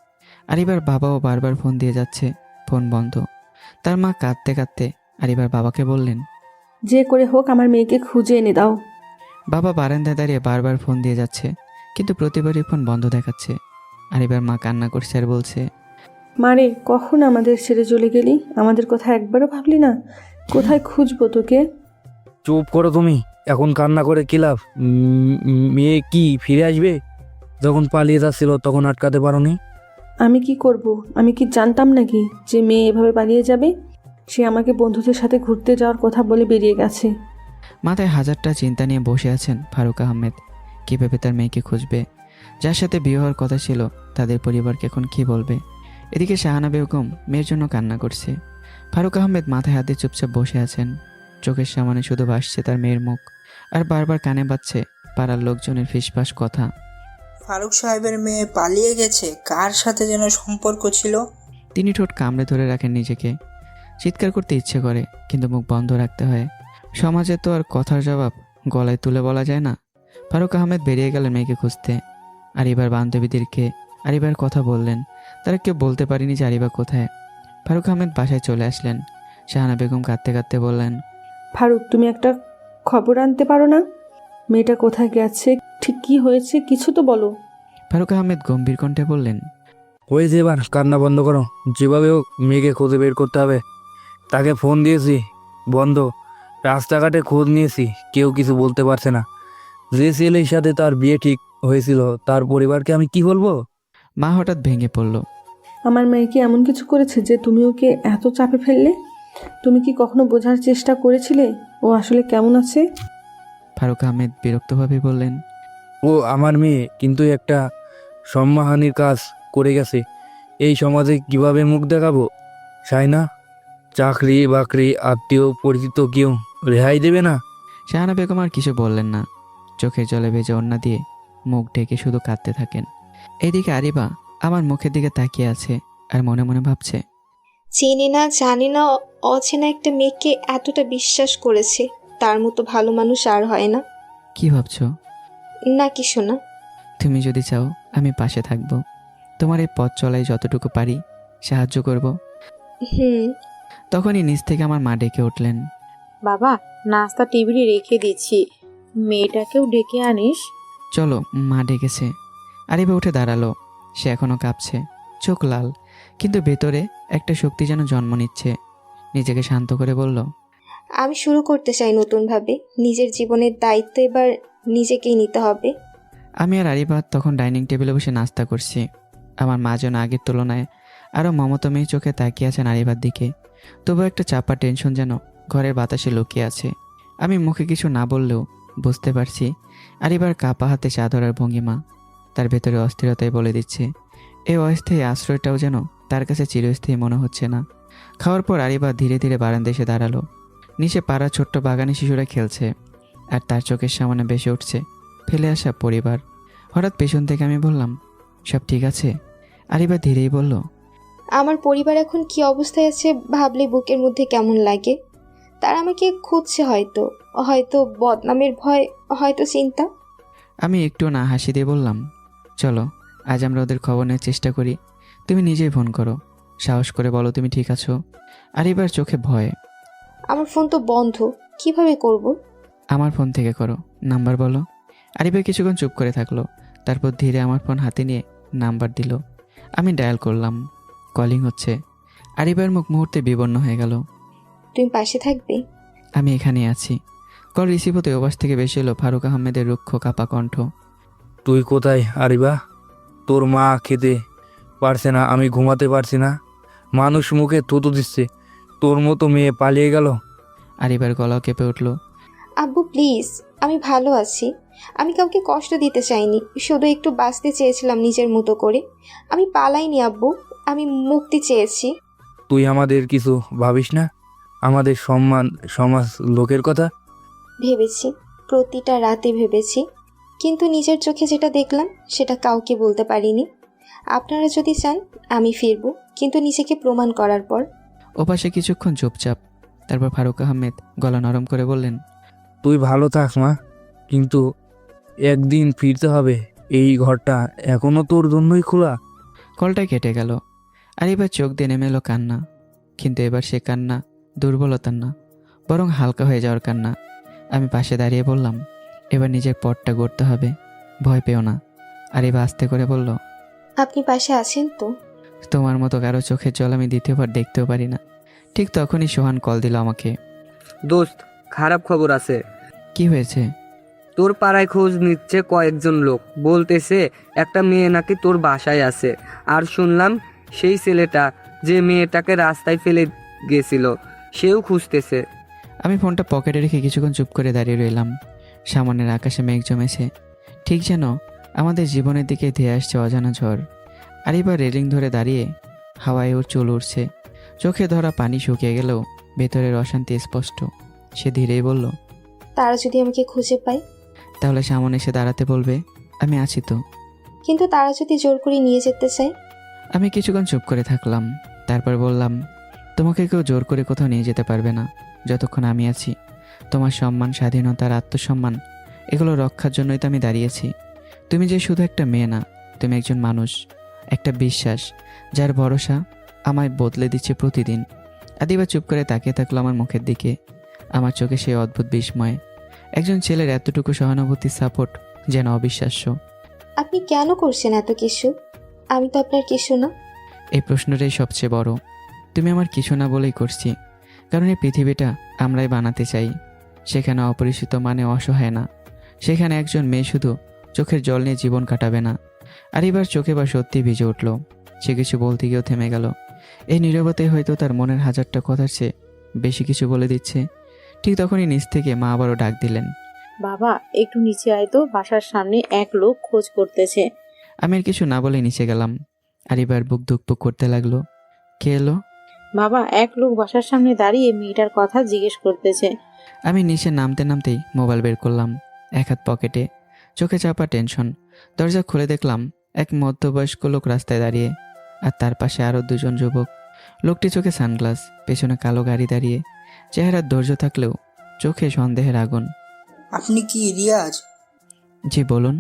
A: আরিবার বাবাও বারবার ফোন দিয়ে যাচ্ছে, ফোন বন্ধ। তার মা কাঁদতে কাঁদতে আরিবার বাবাকে বললেন,
F: যে করে হোক আমার মেয়েকে খুঁজে এনে দাও।
A: বাবা বারান্দায় দাঁড়িয়ে বারবার ফোন দিয়ে যাচ্ছে, কিন্তু প্রতিবারই ফোন বন্ধ দেখাচ্ছে। আরিবার মা কান্না করছে আর বলছে,
F: মারে, কখন আমাদের ছেড়ে চলে গেলি? আমাদের কথা একবারও ভাবলি না? কোথায় খুঁজবো তোকে?
G: চুপ করো তুমি, এখন কান্না করে কি লাভ? মেয়ে কি ফিরে আসবে? যখন পালিয়ে যাচ্ছিল তখন আটকাতে পারোনি?
F: আমি কি করব? আমি কি জানতাম নাকি যে মেয়ে এভাবে পালিয়ে যাবে? সে আমাকে বন্ধুদের সাথে ঘুরতে যাওয়ার কথা বলে বেরিয়ে গেছে।
A: মাথায় হাজারটা চিন্তা নিয়ে বসে আছেন ফারুক আহমেদ। কীভাবে তার মেয়েকে খুঁজবে? যার সাথে বিয়ে হওয়ার কথা ছিল, তাদের পরিবারকে এখন কি বলবে? এদিকে শাহানা বেগম মেয়ের জন্য কান্না করছে। ফারুক আহমেদ মাথায় হাত দিয়ে চুপচাপ বসে আছেন। চোখের সামনে শুধু ভাসছে তার মেয়ের মুখ, আর বারবার কানে বাজছে পাড়ার লোকজনের ফিসফাস কথা।
H: ফারুক সাহেবের মেয়ে পালিয়ে গেছে, কার সাথে যেন সম্পর্ক ছিল।
A: তিনি ঠোঁট কামড়ে ধরে রাখেন নিজেকে। চিৎকার করতে ইচ্ছে করে, কিন্তু মুখ বন্ধ রাখতে হয়। সমাজে তো আর কথার জবাব গলায় তুলে বলা যায় না। ফারুক আহমেদ বেরিয়ে গেলেন মেয়েকে খুঁজতে। আরিবার বান্ধবীদেরকে আরিবার কথা বললেন। তারা কেউ বলতে পারেনি যে আরিবা কোথায়। ফারুক আহমেদ বাসায় চলে আসলেন। শাহানা বেগম কাঁদতে কাঁদতে বললেন,
F: ফারুক, তুমি একটা খবর আনতে পারো না? মেয়েটা কোথায় গেছে, ঠিক কি হয়েছে, কিছু তো বলো।
A: ফারুক আহমেদ গম্ভীর কণ্ঠে বললেন,
G: হয়েছে, এবার কান্না বন্ধ করো। যেভাবে হোক মেয়েকে খুঁজে বের করতে হবে। তাকে ফোন দিয়েছি, বন্ধ। রাস্তাঘাটে খোঁজ নিয়েছি, কেউ কিছু বলতে পারছে না। যে ছেলের সাথে তার বিয়ে ঠিক হয়েছিল তার পরিবারকে আমি কি বলবো?
A: মা হঠাৎ ভেঙে পড়ল।
F: আমার মেয়ে কি এমন কিছু করেছে যে তুমি ওকে এত চাপে ফেললে? তুমি কি কখনো বোঝার চেষ্টা করেছিলে ও আসলে কেমন আছে?
A: ফারুক আহমেদ বিরক্তভাবে বললেন,
G: ও আমার মেয়ে, কিন্তু একটা সম্মানহানির কাজ করে গেছে। এই সমাজে কিভাবে মুখ দেখাবো? সাইনা, চাকরি বাকরি আত্মীয় পরিচিত কেউ রেহাই দেবে না?
A: শাহানা বেগম আর কিছু বললেন না। চোখের জলে ভেজে ওড়না দিয়ে মুখ ঢেকে শুধু কাঁদতে থাকেন। এদিকে আরিবা আমার মুখের দিকে তাকিয়ে আছে আর মনে মনে ভাবছে,
D: চিনি না জানি না অচেনা একটা মেয়েকে এতটা বিশ্বাস করেছে। তার মতো ভালো মানুষ আর হয় না।
A: কি ভাবছো?
D: না কিছু না।
A: তুমি যদি চাও আমি পাশে থাকবো। তোমার এই পথ চলায় যতটুকু পারি সাহায্য করব।
D: হুম।
A: তখনই নিচ থেকে আমার মা ডেকে উঠলেন,
B: বাবা, নাস্তা টেবিলে রেখে দিচ্ছি, মেয়েটাকেও ডেকে আনিস।
A: চলো, মা ডেকেছে। আরিবা উঠে দাঁড়ালো। সে এখনো কাঁপছে, চোখ লাল, কিন্তু ভেতরে একটা শক্তি যেন জন্ম নিচ্ছে। নিজেকে শান্ত করে বলল,
D: আমি শুরু করতে চাই নতুনভাবে। নিজের জীবনের দায়িত্ব এবার নিজেকেই নিতে হবে।
A: আমি আর আরিবা তখন ডাইনিং টেবিলে বসে নাস্তা করছি। আমার মা যেন আগের তুলনায় আরও মমতাময়ী চোখে তাকিয়ে আছেন আরিবার দিকে। তবু একটা চাপা টেনশন যেন ঘরের বাতাসে লুকিয়ে আছে। আমি মুখে কিছু না বললেও বুঝতে পারছি আরিবার কাপা হাতে চা ধরার ভঙ্গিমা তার ভেতরে অস্থিরতায় বলে দিচ্ছে এই অস্থায়ী আশ্রয়টাও যেন তার কাছে চিরস্থায়ী মনে হচ্ছে না। খাওয়ার পর আরিবা ধীরে ধীরে বারান্দায় এসে দাঁড়ালো। নিচে পাড়া ছোট্ট বাগানে শিশুরা খেলছে, আর তার চোখের সামনে ভেসে উঠছে ফেলে আসা পরিবার। হঠাৎ পেছন থেকে আমি বললাম, সব ঠিক আছে? আরিবা ধীরেই বলল,
D: আমার পরিবার এখন কি অবস্থায় আছে ভাবলে বুকের মধ্যে কেমন লাগে। তারা আমাকে খুঁজছে, হয়তো হয়তো বদনামের ভয়, হয়তো চিন্তা।
A: আমি একটু না হাসি দিয়ে বললাম, চলো আজ আমরা ওদের খবর নেওয়ার চেষ্টা করি। তুমি নিজেই ফোন করো, সাহস করে বলো তুমি ঠিক আছো। আরিবার চোখে ভয়।
D: আমার ফোন তো বন্ধ, কিভাবে করব?
A: আমার ফোন থেকে করো, নাম্বার বলো। আরিবা কিছুক্ষণ চুপ করে থাকলো, তারপর ধীরে আমার ফোন হাতে নিয়ে নাম্বার দিল। আমি ডায়াল করলাম, কলিং হচ্ছে। আরিবার মুখ মুহূর্তে বিবর্ণ হয়ে গেল।
D: তুমি পাশে থাকবে?
A: আমি এখানেই আছি। কল রিসিভ হতে ওপাশ থেকে বেশি এলো ফারুক আহমেদের রুক্ষ কাপা কণ্ঠ।
G: তুই কোথায় আরিবা? তোর মা খেতে পারছে না, আমি ঘুমাতে পারছি না। মানুষ মুখে থুতু দিচ্ছে, তোর মতো মেয়ে পালিয়ে গেল।
A: আরিবার গলাও কেঁপে উঠল।
D: আব্বু প্লিজ, আমি ভালো আছি। আমি কাউকে কষ্ট দিতে চাইনি, শুধু একটু বাঁচতে চেয়েছিলাম নিজের মতো করে। আমি পালাইনি আব্বু, আমি মুক্তি চেয়েছি।
G: তুই আমাদের কিছু ভাবিস না? আমাদের সম্মান, সমাজ, লোকের কথা?
D: ভেবেছি, প্রতিটা রাতে ভেবেছি, কিন্তু নিজের চোখে যেটা দেখলাম সেটা কাউকে বলতে পারিনি। আপনারা যদি চান আমি ফিরবো, কিন্তু নিজেকে প্রমাণ করার পর।
A: ওপাশে কিছুক্ষণ চুপচাপ, তারপর ফারুক আহমেদ গলা নরম করে বললেন,
G: তুই ভালো থাক মা, কিন্তু একদিন ফিরতে হবে। এই ঘরটা এখনো তোর জন্যই খোলা।
A: কলটা কেটে গেল। আর এবার চোখ দিয়ে নেমে এলো কান্না, কিন্তু এবার সে কান্না দুর্বলতার না, বরং হালকা হয়ে যাওয়ার কান্না। আমি পাশে দাঁড়িয়ে বললাম, এবার নিজের পথটা গড়তে হবে, ভয় পেও না। আর এবার আস্তে করে বলল,
D: আপনি পাশে আছেন তো?
A: তোমার মতো কারো চোখের জল আমি দ্বিতীয়বার দেখতেও পারি না। ঠিক তখনই সোহান কল দিল আমাকে।
C: দোস্ত, খারাপ খবর আছে।
A: কি হয়েছে?
C: তোর পাড়ায় খোঁজ নিচ্ছে কয়েকজন লোক, বলতেছে একটা মেয়ে নাকি তোর বাসায় আছে। আর শুনলাম সেই ছেলেটা যে মেয়েটাকে রাস্তায় ফেলে গেছিল সেও খুঁজতেছে।
A: আমি ফোনটা পকেটে রেখে কিছুক্ষণ চুপ করে দাঁড়িয়ে রইলাম। সামনের আকাশে মেঘ জমেছে, ঠিক যেন আমাদের জীবনের দিকে ধেয়ে আসছে অজানা ঝড়। আর এবার রেলিং ধরে দাঁড়িয়ে হাওয়ায় ওর চুল উঠছে, চোখে ধরা পানি শুকিয়ে গেলেও ভেতরের অশান্তি স্পষ্ট। সে ধীরেই বলল,
D: তারা যদি আমাকে খুঁজে পায়?
A: তাহলে সামনে এসে দাঁড়াতে বলবে, আমি আছি তো।
D: কিন্তু তারা যদি জোর করে নিয়ে যেতে চায়?
A: আমি কিছুক্ষণ চুপ করে থাকলাম, তারপর বললাম, তোমাকে কেউ জোর করে কোথাও নিয়ে যেতে পারবে না যতক্ষণ আমি আছি। তোমার সম্মান, স্বাধীনতা আর আত্মসম্মান, এগুলো রক্ষার জন্যই তো আমি দাঁড়িয়েছি। তুমি যে শুধু একটা মেয়ে না, তুমি একজন মানুষ, একটা বিশ্বাস যার ভরসা আমায় বদলে দিচ্ছে প্রতিদিন। আদিবা চুপ করে তাকিয়ে থাকলো আমার মুখের দিকে। আমার চোখে সেই অদ্ভুত বিস্ময়, একজন ছেলের এতটুকু সহানুভূতি, সাপোর্ট যেন অবিশ্বাস্য।
D: আপনি কেন করছেন এত কিছু? আমি তো আপনার কিছু না।
A: এই প্রশ্নটাই সবচেয়ে বড়। তুমি আমার কিছু না বলেই করছি, কারণ এই পৃথিবীটা আমরাই বানাতে চাই। সেখানে অপরিচিত মানে অসহায় না, সেখানে একজন মেয়ে শুধু চোখের জল নিয়ে জীবন কাটাবে না। আর এবার চোখে বা সত্যি ভিজে উঠল। সে কিছু বলতে গিয়েও থেমে গেল। এই নীরবতায় হয়তো তার মনের হাজারটা কথার চেয়ে বেশি কিছু বলে দিচ্ছে। ঠিক তখনই নিচ থেকে মা আবারও ডাক দিলেন,
B: বাবা, একটু নিচে আয় তো, বাসার সামনে এক লোক খোঁজ করতেছে।
A: আমি আর কিছু না বলে নিচে গেলাম। আর এবার বুক ধুকপুক করতে লাগলো। কে এলো?
B: বাবা, এক লোক বাসার সামনে দাঁড়িয়ে মেয়েটার কথা জিজ্ঞেস করতেছে।
A: আমি নিচে নামতে নামতেই মোবাইল বের করলাম, এক হাত পকেটে, চোখে চাপা টেনশন। দরজা খুলে দেখলাম এক মধ্যবয়স্ক লোক রাস্তায় দাঁড়িয়ে, আর তার পাশে আরও দুজন যুবক। লোকটি চোখে সানগ্লাস, পেছনে কালো গাড়ি দাঁড়িয়ে, চেহারার ধৈর্য থাকলেও চোখে সন্দেহের আগুন।
H: আপনি কি রিয়াজ?
A: জি বলুন।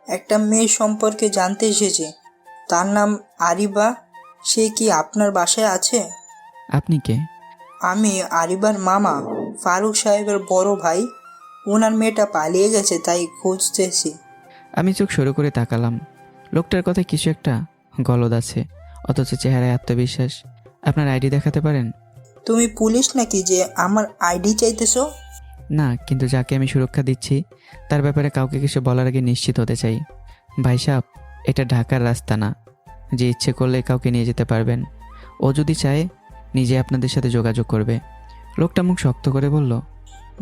H: একটা মেয়ে সম্পর্কে জানতে এসেছে, তার নাম আরিবা। সে কি আপনার বাসায় আছে?
A: আপনি কে?
H: আমি আরিবার মামা, ফারুক সাহেবের বড় ভাই। ওনার মেয়েটা পালিয়ে গেছে, তাই খুঁজতেছি।
A: আমি চোখ সরু করে তাকালাম। লোকটার কথায় কিছু একটা গলদ আছে, অথচ চেহারায় আত্মবিশ্বাস। আপনার আইডি দেখাতে পারেন?
H: তুমি পুলিশ নাকি যে আমার আইডি চাইতেছো?
A: না, কিন্তু যাকে আমি সুরক্ষা দিচ্ছি তার ব্যাপারে কাউকে কিছু বলার আগে নিশ্চিত হতে চাই। ভাই সাহেব, এটা ঢাকার রাস্তা না যে ইচ্ছে করলে কাউকে নিয়ে যেতে পারবেন। ও যদি চায় নিজে আপনাদের সাথে যোগাযোগ করবে। লোকটা মুখ শক্ত করে বলল,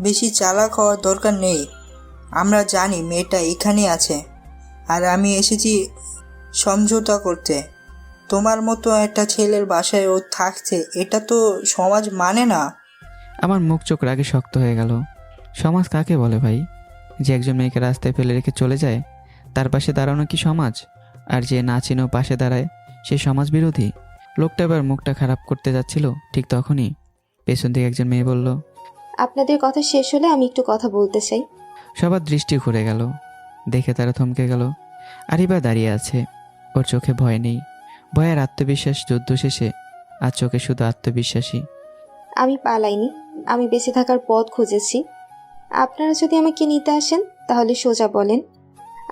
H: বেশি চালাক হওয়ার দরকার নেই। আমরা জানি মেয়েটা এখানে আছে, আর আমি এসেছি সমঝোতা করতে। তোমার মতো একটা ছেলের বাসায় ও থাকছে, এটা তো সমাজ মানে না।
A: আমার মুখ চোখ রাগে শক্ত হয়ে গেল। সমাজ কাকে বলে ভাই? যে একজন মেয়েকে রাস্তায় ফেলে রেখে চলে যায়, তার পাশে দাঁড়ানো কি সমাজ? আর যে না চিনেও পাশে দাঁড়ায়, সে সমাজ বিরোধী। লোকটা এবার মুখটা খারাপ করতে যাচ্ছিল, ঠিক তখনই পেছন থেকে একজন মেয়ে বলল,
D: আপনাদের কথা শেষ হলে আমি একটু কথা বলতে চাই।
A: সবার দৃষ্টি ঘুরে গেল, দেখে তারা থমকে গেল। আরিবা দাঁড়িয়ে আছে, ওর চোখে ভয় নেই, ভয়ের আত্মবিশ্বাস যুদ্ধ শেষে, আর চোখে শুধু আত্মবিশ্বাসী।
D: আমি পালাইনি, আমি বেঁচে থাকার পথ খুঁজেছি। আপনারা যদি আমাকে নিতে আসেন তাহলে সোজা বলেন,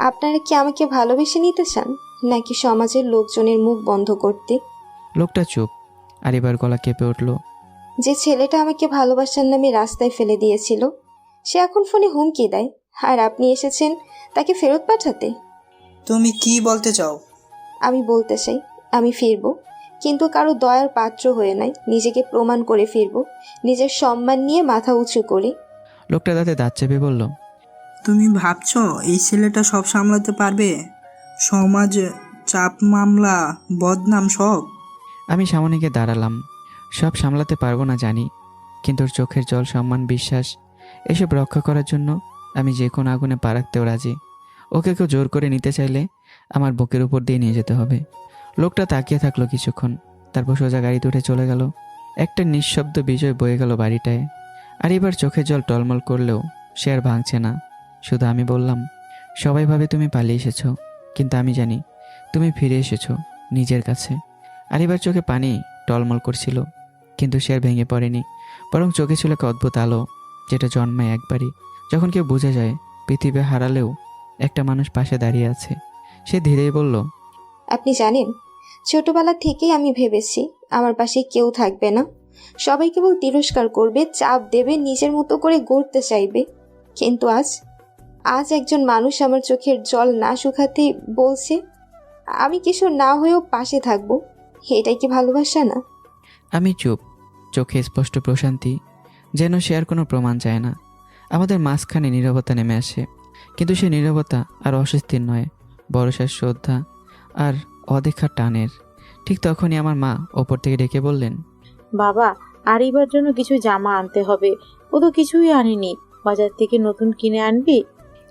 D: আপনারা কি আমাকে ভালোবেসে নিতে চান, নাকি সমাজের লোকজনের মুখ বন্ধ করতে?
A: লোকটা চুপ, আরিবার গলা কেঁপে উঠল।
D: যে ছেলেটা আমাকে ভালোবাসার নামে রাস্তায় ফেলে দিয়েছিল, সে এখন ফোনে হুমকি দেয়, আর আপনি এসেছেন তাকে ফেরত পাঠাতে।
H: তুমি কি বলতে চাও?
D: আমি বলতে চাই, আমি ফিরবো, কিন্তু কারো দয়ার পাত্র হয়ে নয়, নিজেকে প্রমাণ করে ফিরবো, নিজের সম্মান নিয়ে মাথা উঁচু করে।
A: লোকটা দাঁতে দাঁত চেপে বলল,
H: তুমি ভাবছো এই ছেলেটা সব সামলাতে পারবে? সমাজ, চাপ, মামলা, বদনাম সব।
A: আমি সামনে গিয়ে দাঁড়ালাম। সব সামলাতে পারবো না জানি, কিন্তু ওর চোখের জল, সম্মান, বিশ্বাস এসব রক্ষা করার জন্য আমি যে কোনো আগুনে পা রাখতেও রাজি। ওকে কেউ জোর করে নিতে চাইলে আমার বুকের উপর দিয়ে নিয়ে যেতে হবে। লোকটা তাকিয়ে থাকলো কিছুক্ষণ, তারপর সোজা গাড়িতে উঠে চলে গেল। একটা নিঃশব্দ বিজয় বয়ে গেল বাড়িটায়। আর এবার চোখের জল টলমল করলেও সে আর ভাঙছে না। শুধু আমি বললাম, সবাই ভাবে তুমি পালিয়ে এসেছো, কিন্তু আমি জানি তুমি ফিরে এসেছো নিজের কাছে। আর এবার চোখে পানি টলমল করছিল, কিন্তু সে আর ভেঙে পড়েনি, বরং চোখে ছিল এক অদ্ভুত আলো, যেটা জন্মায় একবারই, যখন কেউ বুঝে যায় পৃথিবী হারালেও একটা মানুষ পাশে দাঁড়িয়ে আছে। সে ধীরেই বলল,
D: আপনি জানেন, ছোটবেলা থেকেই আমি ভেবেছি আমার পাশে কেউ থাকবে না, সবাই কেবল তিরস্কার করবে, চাপ দেবে, নিজের মতো করে গড়তে চাইবে। কিন্তু আজ আজ একজন মানুষ আমার চোখের জল না শুকাতেই বলছে আমি কিছু না হয়েও পাশে থাকবো। এটাই কি ভালোবাসা না?
A: আমি চুপ, চোখে স্পষ্ট প্রশান্তি, যেন সে আর কোনো প্রমাণ চায় না। আমাদের মাঝখানে নীরবতা নেমে আসে, কিন্তু সে নীরবতা আর অস্বস্তির নয়, ভরসার, শ্রদ্ধা আর অদেখা টানের। ঠিক তখনই আমার মা ওপর থেকে ডেকে বললেন,
B: বাবা, আরিবার জন্য কিছু জামা আনতে হবে। ও তো কিছুই আনেনি। বাজার থেকে নতুন কিনে আনবি?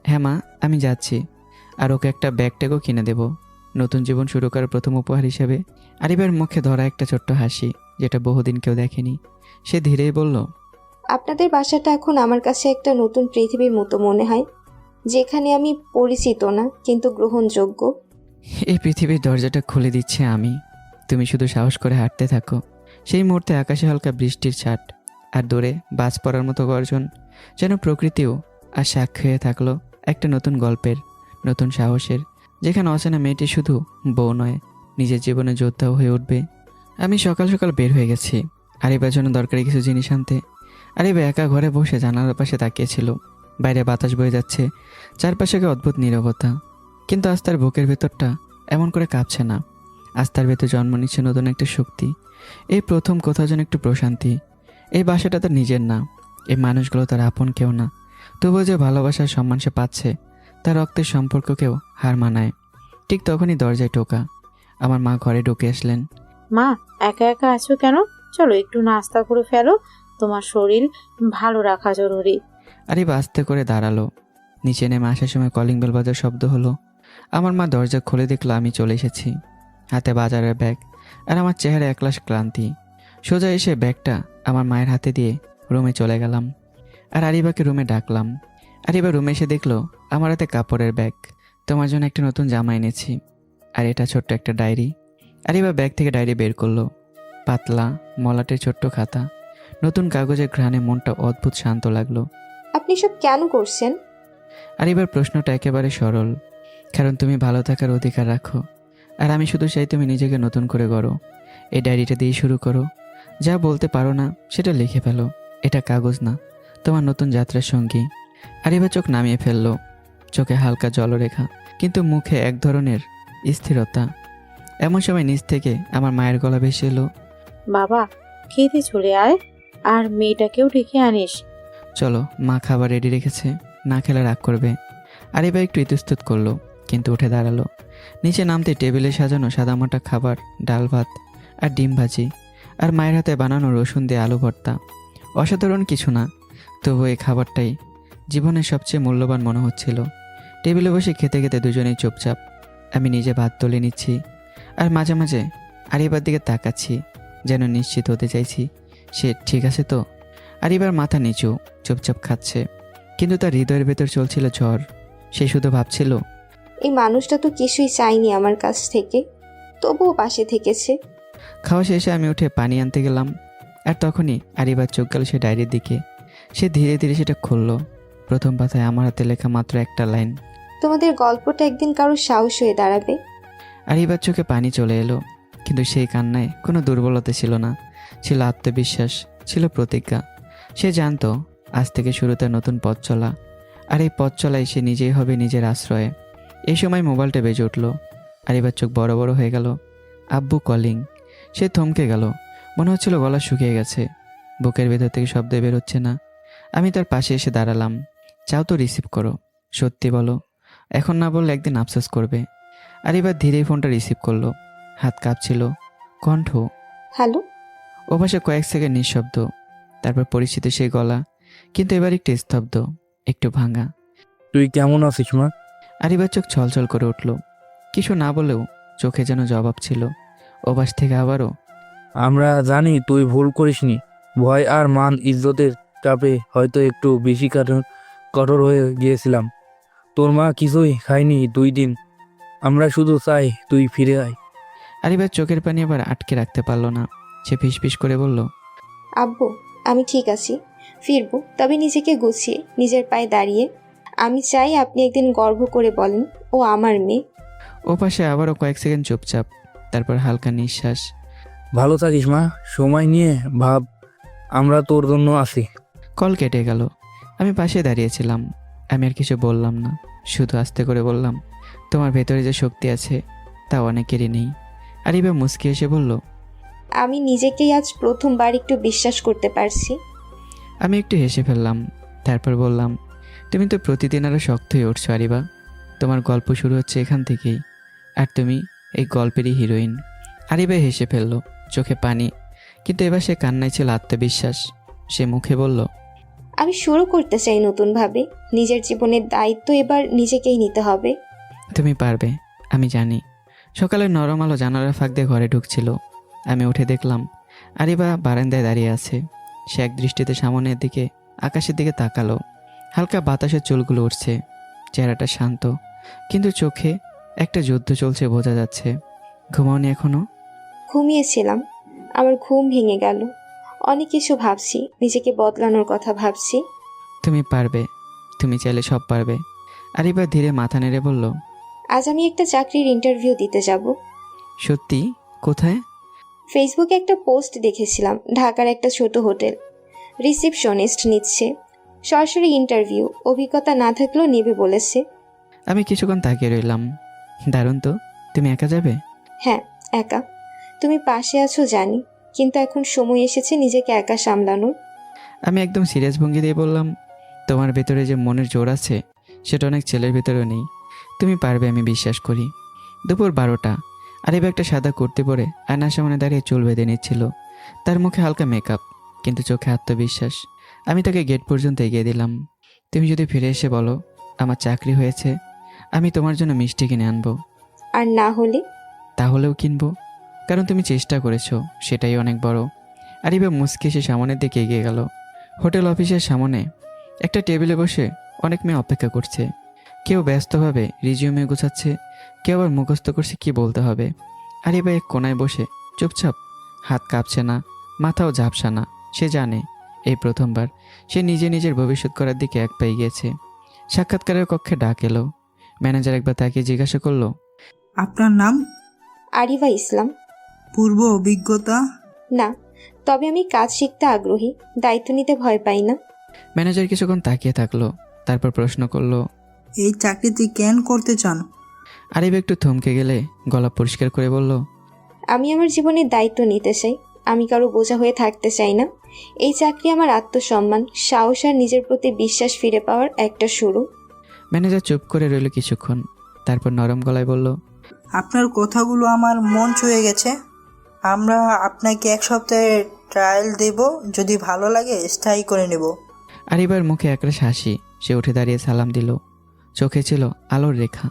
A: হ্যাঁ মা, আমি যাচ্ছি। আর ওকে একটা ব্যাগ ট্যাগও কিনে দেব, নতুন জীবন শুরু করার প্রথম উপহার হিসেবে। আরিবার মুখে ধরা একটা ছোট্ট হাসি, যেটা বহুদিন কেউ দেখেনি। সে ধীরেই বলল,
D: আপনাদের বাসাটা এখন আমার কাছে একটা নতুন পৃথিবীর মতো মনে হয়, যেখানে আমি পরিচিত না কিন্তু গ্রহণযোগ্য।
A: এই পৃথিবীর দরজাটা খুলে দিচ্ছে আমি, তুমি শুধু সাহস করে হাঁটতে থাকো। সেই মুহূর্তে আকাশে হালকা বৃষ্টির ছাট, আর দূরে বাজ পড়ার মতো গর্জন, যেন প্রকৃতিও আর সাক্ষী হয়ে থাকলো একটা নতুন গল্পের, নতুন সাহসের, যেখানে অচেনা মেয়েটি শুধু বউ নয়, নিজের জীবনে যোদ্ধাও হয়ে উঠবে। আমি সকাল সকাল বের হয়ে গেছি আরিবার জন্য দরকারি কিছু জিনিস আনতে। আরিবা একা ঘরে বসে জানালার পাশে তাকিয়েছিল। বাইরে বাতাস বয়ে যাচ্ছে, চারপাশে এক অদ্ভুত নীরবতা, কিন্তু আজ তার বুকের ভেতরটা এমন করে কাঁপছে না। আজ তার ভেতর জন্ম নিচ্ছে নতুন একটা শক্তি। এই প্রথম কোথাও যেন একটু প্রশান্তি। এই বাসাটা তার নিজের না, এই মানুষগুলো তার আপন কেউ না, তবুও যে ভালোবাসার সম্মান সে পাচ্ছে, তার রক্তের সম্পর্ককেও হার মানায়। ঠিক তখনই দরজায় টোকা। আমার মা ঘরে ঢুকে আসলেন।
B: মা, একা একা আছো কেন? চলো একটু নাস্তা করে ফেলো, তোমার শরীর ভালো রাখা জরুরি।
A: আরিবা আস্তে করে দাঁড়ালো। নিচে নেমে আসার সময় কলিং বেল বাজার শব্দ হলো। আমার মা দরজা খুলে দেখলো আমি চলে এসেছি, হাতে বাজারের ব্যাগ, আর আমার চেহারা একলাশ ক্লান্তি। সোজা এসে ব্যাগটা আমার মায়ের হাতে দিয়ে রুমে চলে গেলাম, আর আরিবাকে রুমে ডাকলাম। আরিবা রুমে এসে দেখলো আমার হাতে কাপড়ের ব্যাগ। তোমার জন্য একটা নতুন জামা এনেছি, আর এটা ছোট্ট একটা ডায়েরি। আরিবা ব্যাগ থেকে ডায়েরি বের করলো, পাতলা মলাটের ছোট্ট খাতা, নতুন কাগজের ঘ্রাণে মনটা অদ্ভুত শান্ত লাগলো।
D: আপনি সব কেন করছেন?
A: আর এবার প্রশ্নটা একেবারে সরল, কারণ তুমি ভালো থাকার অধিকার রাখো, আর আমি শুধু চাই তুমি নিজেকে নতুন করে গড়ো। এই ডায়েরিটা দিয়ে শুরু করো, যা বলতে পারো না সেটা লিখে ফেলো। এটা কাগজ না, তোমার নতুন যাত্রার সঙ্গী। আর এবার চোখ নামিয়ে ফেললো, চোখে হালকা জলরেখা, কিন্তু মুখে এক ধরনের স্থিরতা। এমন সময় নিচ থেকে আমার মায়ের গলা ভেসে এলো,
B: বাবা, খেতে চলে আয়, আর মেয়েটাকেও ডেকে আনিস।
A: চলো, মা খাবার রেডি রেখেছে, না খেলে রাগ করবে। আর এবার একটু ইতস্তত করলো, কিন্তু উঠে দাঁড়ালো। নিচে নামতে টেবিলে সাজানো সাদামাটা খাবার, ডাল ভাত আর ডিম ভাজি, আর মায়ের হাতে বানানো রসুন দিয়ে আলু ভর্তা। অসাধারণ কিছু না, তবু এই খাবারটাই জীবনের সবচেয়ে মূল্যবান মনে হচ্ছিল। টেবিলে বসে খেতে খেতে দুজনেই চুপচাপ। আমি নিজে ভাত তুলে নিচ্ছি, আর মাঝে মাঝে আরিবার দিকে তাকাচ্ছি, যেন নিশ্চিত হতে চাইছি সে ঠিক আছে তো। আরিবার মাথা নিচু, চুপচাপ খাচ্ছে, কিন্তু তার হৃদয়ের ভেতর চলছিল ঝড়। সে শুধু ভাবছিল,
D: এই মানুষটা তো কিছুই চাইনি আমার কাছ থেকে, তবুও পাশে থেকেছে।
A: খাওয়া শেষে আমি উঠে পানি আনতে গেলাম, আর তখনই আরিবার চোখ গেল সে ডায়েরির দিকে। সে ধীরে ধীরে সেটা খুললো। প্রথম পাতায় আমার হাতে লেখা মাত্র একটা লাইন,
D: তোমাদের গল্পটা একদিন কারোর সাহস হয়ে দাঁড়াবে।
A: আরিবার চোখে পানি চলে এলো, কিন্তু সেই কান্নায় কোনো দুর্বলতা ছিল না, ছিল আত্মবিশ্বাস, ছিল প্রতিজ্ঞা। সে জানতো আজ থেকে শুরু তার নতুন পথ চলা, আর এই পথ চলায় সে নিজেই হবে নিজের আশ্রয়ে। এই সময় মোবাইলটা বেজে উঠল। আরিবার চোখ বড় বড় হয়ে গেল। আব্বু কলিং। সে থমকে গেল, মনে হচ্ছিল গলা শুকিয়ে গেছে, বুকের ভেতর থেকে শব্দ বেরোচ্ছে না। আমি তার পাশে এসে দাঁড়ালাম। চাও তো রিসিভ করো, সত্যি বলো, এখন না বললে একদিন আফসোস করবে। আরিবার ধীরেই ফোনটা রিসিভ করলো, হাত কাঁপছিল, কণ্ঠ।
D: হ্যালো।
A: ও পাশে কয়েক সেকেন্ড নিঃশব্দ, তারপর পরিচিত সেই গলা, কিন্তু এবার একটু স্তব্ধ, একটু ভাঙা।
G: তুই কেমন আছিস মা?
A: আরিবার চোখ ছলছল করে উঠল। কিছু না বলেও চোখে যেন জবাব ছিল। ওপাশ থেকে আবারও,
G: আমরা জানি তুই ভুল করিসনি। ভয় আর মান ইজ্জতের চাপে হয়তো একটু বেশি কঠোর হয়ে গিয়েছিলাম। তোর মা কিছুই খায়নি 2 দিন। আমরা শুধু চাই তুই ফিরে আয়।
A: আরিবার চোখের পানি আবার আটকে রাখতে পারল না। সে ফিসফিস করে বলল,
D: আব্বু, আমি ঠিক আছি, ফিরবো, তবে নিজেকে গুছিয়ে নিজের পায়ে দাঁড়িয়ে। আমি চাই আপনি একদিন গর্ব করে বলেন ও আমার মেয়ে।
A: ও পাশে আবারও কয়েক সেকেন্ড চুপচাপ, তারপর হালকা নিঃশ্বাস।
G: ভালো থাকিস মা, সময় নিয়ে ভাব, আমরা তোর জন্য আছি।
A: কল কেটে গেল। আমি পাশে দাঁড়িয়েছিলাম। আমি আর কিছু বললাম না, শুধু আস্তে করে বললাম, তোমার ভেতরে যে শক্তি আছে তা অনেকেরই নেই। আরিবা মুচকি এসে বলল,
D: আমি নিজেকেই আজ প্রথমবার একটু বিশ্বাস করতে পারছি।
A: আমি একটু হেসে ফেললাম। তারপর বললাম, তুমি তো প্রতিদিন আরও শক্ত হয়ে উঠছো আরিবা। তোমার গল্প শুরু হচ্ছে এখান থেকেই, আর তুমি এই গল্পেরই হিরোইন। আরিবা হেসে ফেলল, চোখে পানি, কিন্তু এবার সে কান্নায় ছিল আত্মবিশ্বাস। সে মুখে বলল,
D: আমি শুরু করতে চাই নতুনভাবে। নিজের জীবনের দায়িত্ব এবার নিজেকেই নিতে হবে।
A: তুমি পারবে, আমি জানি। সকালের নরম আলো জানালার ফাঁক দিয়ে ঘরে ঢুকছিল। আমি উঠে দেখলাম আরিবা বারান্দায় দাঁড়িয়ে আছে। সে এক দৃষ্টিতে সামনের দিকে, আকাশের দিকে তাকালো। হালকা বাতাসের চুলগুলো উঠছে। চেহারাটা শান্ত, কিন্তু চোখে একটা যুদ্ধ চলছে বোঝা যাচ্ছে। ঘুমাওনি এখনো?
D: ঘুমিয়েছিলাম, আমার ঘুম ভেঙে গেল। অনেক কিছু ভাবছি, নিজেকে বদলানোর কথা ভাবছি।
A: তুমি পারবে, তুমি চাইলে সব পারবে। আরিবা ধীরে মাথা নেড়ে বলল,
D: আজ আমি একটা চাকরির ইন্টারভিউ দিতে যাব।
A: সত্যি? কোথায়?
D: ফেসবুকে একটা পোস্ট দেখেছিলাম, ঢাকার একটা ছোট হোটেল, রিসেপশনিস্ট নিচ্ছে। সরাসরি ইন্টারভিউ, অভিজ্ঞতা না থাকলেও নেবে বলেছে।
A: আমি কিছুক্ষণ তাকিয়ে রইলাম। দারুণ তো। তুমি একা যাবে?
D: হ্যাঁ, একা। তুমি পাশে আছো জানি, কিন্তু এখন সময় এসেছে নিজেকে একা সামলানোর।
A: আমি একদম সিরিয়াস ভঙ্গি দিয়ে বললাম, তোমার ভেতরে যে মনের জোর আছে সেটা অনেক ছেলের ভেতরেও নেই। তুমি পারবে, আমি বিশ্বাস করি। দুপুর 12টা। আরিবা একটা সাদা কুর্তি পরে আয়নার সামনে দাঁড়িয়ে চুল বেঁধে নিচ্ছিল। তার মুখে হালকা মেকআপ, কিন্তু চোখে আত্মবিশ্বাস। আমি তাকে গেট পর্যন্ত এগিয়ে দিলাম। তুমি যদি ফিরে এসে বলো আমার চাকরি হয়েছে, আমি তোমার জন্য মিষ্টি কিনে আনবো।
D: আর না হলে?
A: তাহলেও কিনবো, কারণ তুমি চেষ্টা করেছো, সেটাই অনেক বড়। আরিবা মুচকি এসে সামনের দিকে এগিয়ে গেল। হোটেল অফিসের সামনে একটা টেবিলে বসে অনেক মেয়ে অপেক্ষা করছে। কেউ ব্যস্তভাবে রিজিউমে গোছাচ্ছে, কেউ আবার মুখস্থ করছে কি বলতে হবে। আরিবা এক কোনায় বসে চুপচাপ, হাত কাঁপছে না, মাথাও ঝাপসা না। সে জানে এই প্রথমবার সে নিজে নিজের ভবিষ্যৎ করার দিকে এক পা এগিয়েছে। সাক্ষাৎকারের কক্ষে ডাক এলো। ম্যানেজার একবার তাকে জিজ্ঞাসা করলো,
H: আপনার নাম?
D: আরিবা ইসলাম।
H: পূর্ব অভিজ্ঞতা?
D: না, তবে আমি কাজ শিখতে আগ্রহী, দায়িত্ব নিতে ভয় পাই না।
A: ম্যানেজার কিছুক্ষণ তাকিয়ে থাকলো, তারপর প্রশ্ন করলো,
H: এই চাকরিতে কেন করতে চান?
A: আরিবা একটু থমকে গেলে গলা পরিষ্কার করে বলল,
D: আমি আমার জীবনের দায়িত্ব নিতে চাই, আমি কারো বোঝা হয়ে থাকতে চাই না। এই চাকরি আমার আত্মসম্মান, সাহস আর নিজের প্রতি বিশ্বাস ফিরে পাওয়ার একটা শুরু।
A: ম্যানেজার চুপ করে রইল কিছুক্ষণ, তারপর নরম গলায় বলল,
H: আপনার কথাগুলো আমার মন ছুঁয়ে গেছে। আমরা আপনাকে 1 সপ্তাহের ট্রায়াল দেব, যদি ভালো লাগে স্থায়ী করে নেব।
A: আরিবার মুখে একরাশ হাসি। সে উঠে দাঁড়িয়ে সালাম দিল। চোখে ছিল আলোর রেখা।